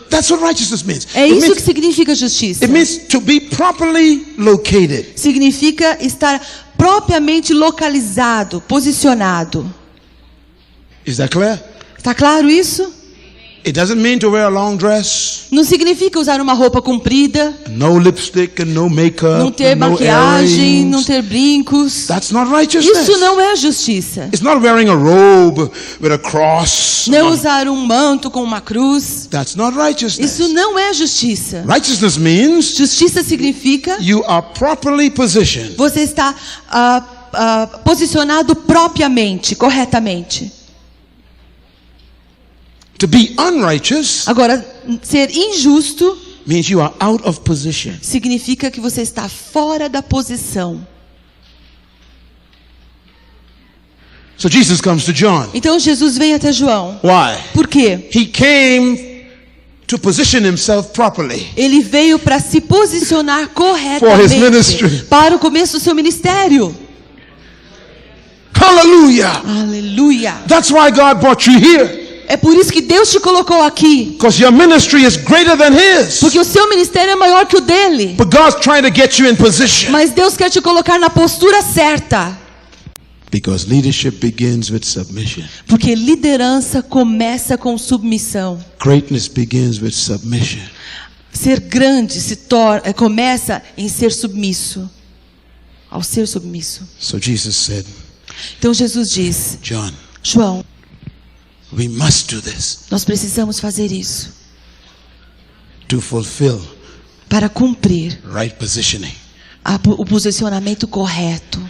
[SPEAKER 2] That's what righteousness means.
[SPEAKER 1] É isso que significa justiça.
[SPEAKER 2] It means to be properly located.
[SPEAKER 1] Significa estar propriamente localizado, posicionado.
[SPEAKER 2] Is that clear?
[SPEAKER 1] Está claro isso?
[SPEAKER 2] It doesn't mean to wear a long dress,
[SPEAKER 1] Não significa usar uma roupa comprida,
[SPEAKER 2] no lipstick and no makeup,
[SPEAKER 1] não ter
[SPEAKER 2] and no
[SPEAKER 1] maquiagem,
[SPEAKER 2] earrings.
[SPEAKER 1] não ter brincos.
[SPEAKER 2] That's not righteousness.
[SPEAKER 1] Isso não é justiça.
[SPEAKER 2] It's not wearing a robe with a cross.
[SPEAKER 1] Não usar um manto com uma cruz.
[SPEAKER 2] That's not righteousness.
[SPEAKER 1] Isso não é justiça.
[SPEAKER 2] Righteousness means
[SPEAKER 1] Justiça significa
[SPEAKER 2] you are properly positioned.
[SPEAKER 1] você está posicionado propriamente, corretamente.
[SPEAKER 2] To be unrighteous
[SPEAKER 1] Agora, ser injusto
[SPEAKER 2] means you are out of position.
[SPEAKER 1] significa que você está fora da posição.
[SPEAKER 2] So Jesus comes to John.
[SPEAKER 1] Então Jesus vem até João.
[SPEAKER 2] Why?
[SPEAKER 1] Por quê?
[SPEAKER 2] He came to position himself properly.
[SPEAKER 1] Ele veio para se posicionar
[SPEAKER 2] For his ministry.
[SPEAKER 1] corretamente para o começo do seu ministério.
[SPEAKER 2] Hallelujah.
[SPEAKER 1] Aleluia.
[SPEAKER 2] That's why God brought you here.
[SPEAKER 1] É por isso que Deus te colocou aqui.
[SPEAKER 2] Because your ministry is greater than his.
[SPEAKER 1] Porque o seu ministério é maior que o dele.
[SPEAKER 2] But God's trying to get you in position.
[SPEAKER 1] Mas Deus quer te colocar na postura certa.
[SPEAKER 2] Because leadership begins with submission.
[SPEAKER 1] Porque liderança começa com submissão.
[SPEAKER 2] Greatness begins with submission.
[SPEAKER 1] Ser grande começa em ser submisso. Ao ser submisso.
[SPEAKER 2] So Jesus said,
[SPEAKER 1] Então Jesus diz:
[SPEAKER 2] John,
[SPEAKER 1] João,
[SPEAKER 2] we must do this
[SPEAKER 1] nós precisamos fazer isso
[SPEAKER 2] to fulfill
[SPEAKER 1] para cumprir
[SPEAKER 2] right positioning.
[SPEAKER 1] o posicionamento correto.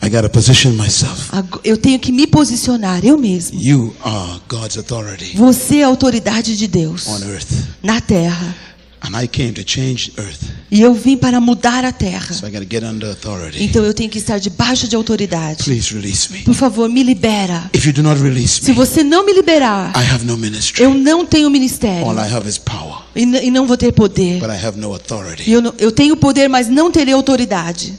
[SPEAKER 2] I got to position myself.
[SPEAKER 1] Eu tenho que me posicionar, eu mesmo.
[SPEAKER 2] You are God's authority
[SPEAKER 1] Você é a autoridade de Deus
[SPEAKER 2] on earth.
[SPEAKER 1] na terra.
[SPEAKER 2] And I came to change earth.
[SPEAKER 1] E eu vim para mudar a terra.
[SPEAKER 2] So I got to get under authority.
[SPEAKER 1] Então eu tenho que estar debaixo de autoridade.
[SPEAKER 2] Please release me.
[SPEAKER 1] Por favor, me libera.
[SPEAKER 2] If you do not release
[SPEAKER 1] Se
[SPEAKER 2] me,
[SPEAKER 1] você não me liberar,
[SPEAKER 2] I have no ministry.
[SPEAKER 1] eu não tenho ministério.
[SPEAKER 2] All I have is power,
[SPEAKER 1] E não vou ter poder.
[SPEAKER 2] but I have no authority.
[SPEAKER 1] Eu tenho poder, mas não terei autoridade.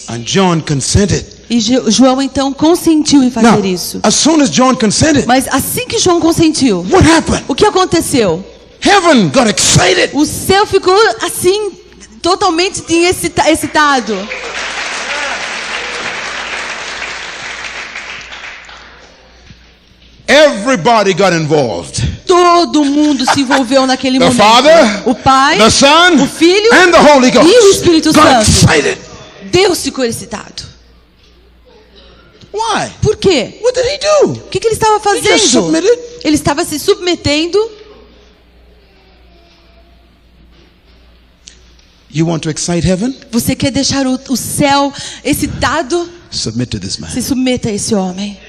[SPEAKER 2] And John consented.
[SPEAKER 1] E João então consentiu em
[SPEAKER 2] Now,
[SPEAKER 1] fazer isso.
[SPEAKER 2] as soon as John consented,
[SPEAKER 1] Mas assim que João consentiu,
[SPEAKER 2] what happened?
[SPEAKER 1] o que aconteceu?
[SPEAKER 2] Heaven got excited.
[SPEAKER 1] O céu ficou assim, totalmente excitado.
[SPEAKER 2] Everybody got involved.
[SPEAKER 1] Todo mundo se envolveu naquele
[SPEAKER 2] The
[SPEAKER 1] momento.
[SPEAKER 2] Father,
[SPEAKER 1] O Pai,
[SPEAKER 2] the Son,
[SPEAKER 1] o Filho
[SPEAKER 2] and the Holy Ghost
[SPEAKER 1] e o Espírito
[SPEAKER 2] got
[SPEAKER 1] Santo.
[SPEAKER 2] excited.
[SPEAKER 1] Deus ficou excitado.
[SPEAKER 2] Why?
[SPEAKER 1] Por quê?
[SPEAKER 2] What did he do?
[SPEAKER 1] O que ele estava
[SPEAKER 2] He just
[SPEAKER 1] fazendo?
[SPEAKER 2] submitted.
[SPEAKER 1] Ele estava se submetendo.
[SPEAKER 2] You want to excite heaven?
[SPEAKER 1] Você quer deixar o céu excitado?
[SPEAKER 2] Submit to this man.
[SPEAKER 1] Se submeta a esse homem.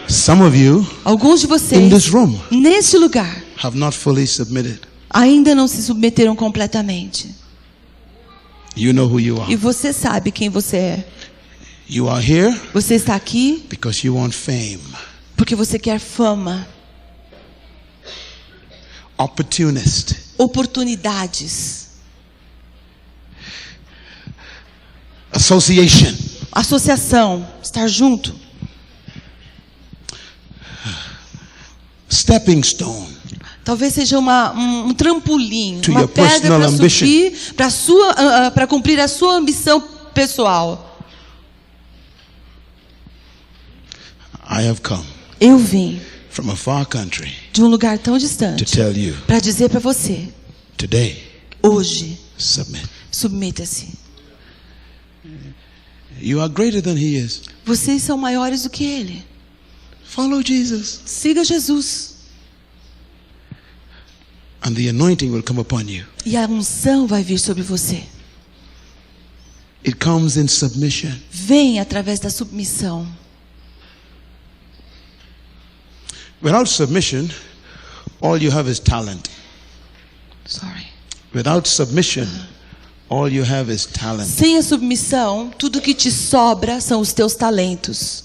[SPEAKER 2] Some of you
[SPEAKER 1] Alguns de
[SPEAKER 2] in
[SPEAKER 1] vocês,
[SPEAKER 2] this room
[SPEAKER 1] neste lugar,
[SPEAKER 2] have not fully submitted.
[SPEAKER 1] ainda não se submeteram completamente.
[SPEAKER 2] You know who you
[SPEAKER 1] E
[SPEAKER 2] are.
[SPEAKER 1] você sabe quem você é.
[SPEAKER 2] You are here
[SPEAKER 1] Você está aqui
[SPEAKER 2] because you want fame.
[SPEAKER 1] porque você quer fama,
[SPEAKER 2] Opportunist.
[SPEAKER 1] oportunidades,
[SPEAKER 2] Association.
[SPEAKER 1] associação, estar junto,
[SPEAKER 2] Stepping stone.
[SPEAKER 1] talvez seja um trampolim,
[SPEAKER 2] To
[SPEAKER 1] uma
[SPEAKER 2] your
[SPEAKER 1] pedra
[SPEAKER 2] personal
[SPEAKER 1] para
[SPEAKER 2] ambition.
[SPEAKER 1] subir, para cumprir a sua ambição pessoal.
[SPEAKER 2] I have come
[SPEAKER 1] Eu vim
[SPEAKER 2] from a far country
[SPEAKER 1] de um lugar tão
[SPEAKER 2] to
[SPEAKER 1] distante
[SPEAKER 2] tell you
[SPEAKER 1] para dizer para você,
[SPEAKER 2] today,
[SPEAKER 1] hoje,
[SPEAKER 2] submit.
[SPEAKER 1] submeta-se.
[SPEAKER 2] You are greater than he is.
[SPEAKER 1] Vocês são maiores do que ele.
[SPEAKER 2] Follow Jesus.
[SPEAKER 1] Siga Jesus.
[SPEAKER 2] And the anointing will come upon you.
[SPEAKER 1] E a unção vai vir sobre você.
[SPEAKER 2] It comes in submission.
[SPEAKER 1] Vem através da submissão.
[SPEAKER 2] Without submission, all you have is talent.
[SPEAKER 1] Sorry.
[SPEAKER 2] Without submission, all you have is talent.
[SPEAKER 1] Sem a submissão, tudo que te sobra são os teus talentos.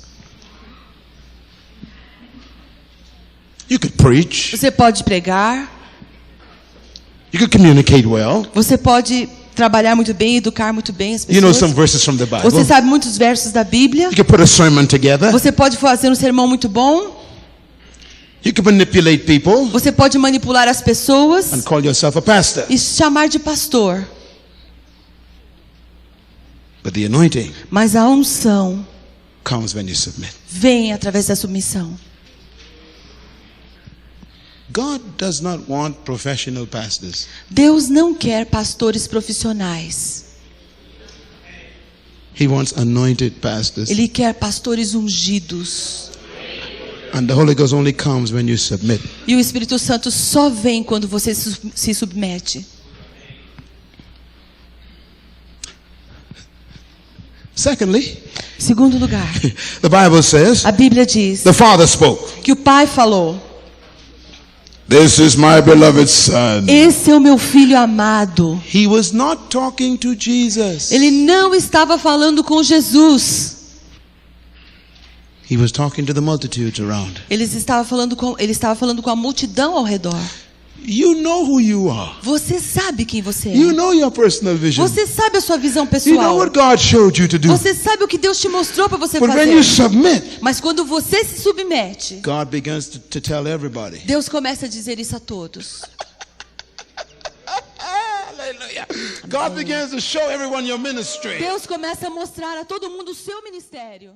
[SPEAKER 2] You could preach.
[SPEAKER 1] Você pode pregar,
[SPEAKER 2] You could communicate well.
[SPEAKER 1] você pode trabalhar muito bem, educar muito bem as
[SPEAKER 2] You know some
[SPEAKER 1] pessoas.
[SPEAKER 2] verses from the Bible.
[SPEAKER 1] Você sabe muitos versos da Bíblia.
[SPEAKER 2] You could put a sermon together.
[SPEAKER 1] Você pode fazer um sermão muito bom.
[SPEAKER 2] You could manipulate people
[SPEAKER 1] Você pode manipular as pessoas
[SPEAKER 2] and call yourself a pastor.
[SPEAKER 1] e chamar de pastor.
[SPEAKER 2] But the anointing
[SPEAKER 1] Mas a unção
[SPEAKER 2] comes when you submit.
[SPEAKER 1] vem através da submissão.
[SPEAKER 2] God does not want professional pastors.
[SPEAKER 1] Deus não quer pastores profissionais.
[SPEAKER 2] He wants anointed pastors.
[SPEAKER 1] Ele quer pastores ungidos.
[SPEAKER 2] And the Holy Ghost only comes when you submit.
[SPEAKER 1] E o Espírito Santo só vem quando você se submete.
[SPEAKER 2] Secondly,
[SPEAKER 1] Segundo lugar,
[SPEAKER 2] the Bible says
[SPEAKER 1] a Bíblia diz
[SPEAKER 2] the Father spoke.
[SPEAKER 1] que o Pai falou:
[SPEAKER 2] This is my beloved Son.
[SPEAKER 1] esse é o meu filho amado.
[SPEAKER 2] He was not talking to Jesus.
[SPEAKER 1] Ele não estava falando com Jesus.
[SPEAKER 2] He was talking to the multitudes around.
[SPEAKER 1] Ele estava falando com a multidão ao redor.
[SPEAKER 2] You know who you are.
[SPEAKER 1] Você sabe quem você é.
[SPEAKER 2] You know your personal vision.
[SPEAKER 1] Você sabe a sua visão
[SPEAKER 2] You know
[SPEAKER 1] pessoal.
[SPEAKER 2] what God showed you to do.
[SPEAKER 1] Você sabe o que Deus te mostrou para você
[SPEAKER 2] But when you
[SPEAKER 1] fazer.
[SPEAKER 2] submit,
[SPEAKER 1] Mas quando você se submete,
[SPEAKER 2] God begins to tell everybody.
[SPEAKER 1] Deus começa a dizer isso a todos.
[SPEAKER 2] Hallelujah. God begins to show everyone your ministry.
[SPEAKER 1] Deus começa a mostrar a todo mundo o seu ministério.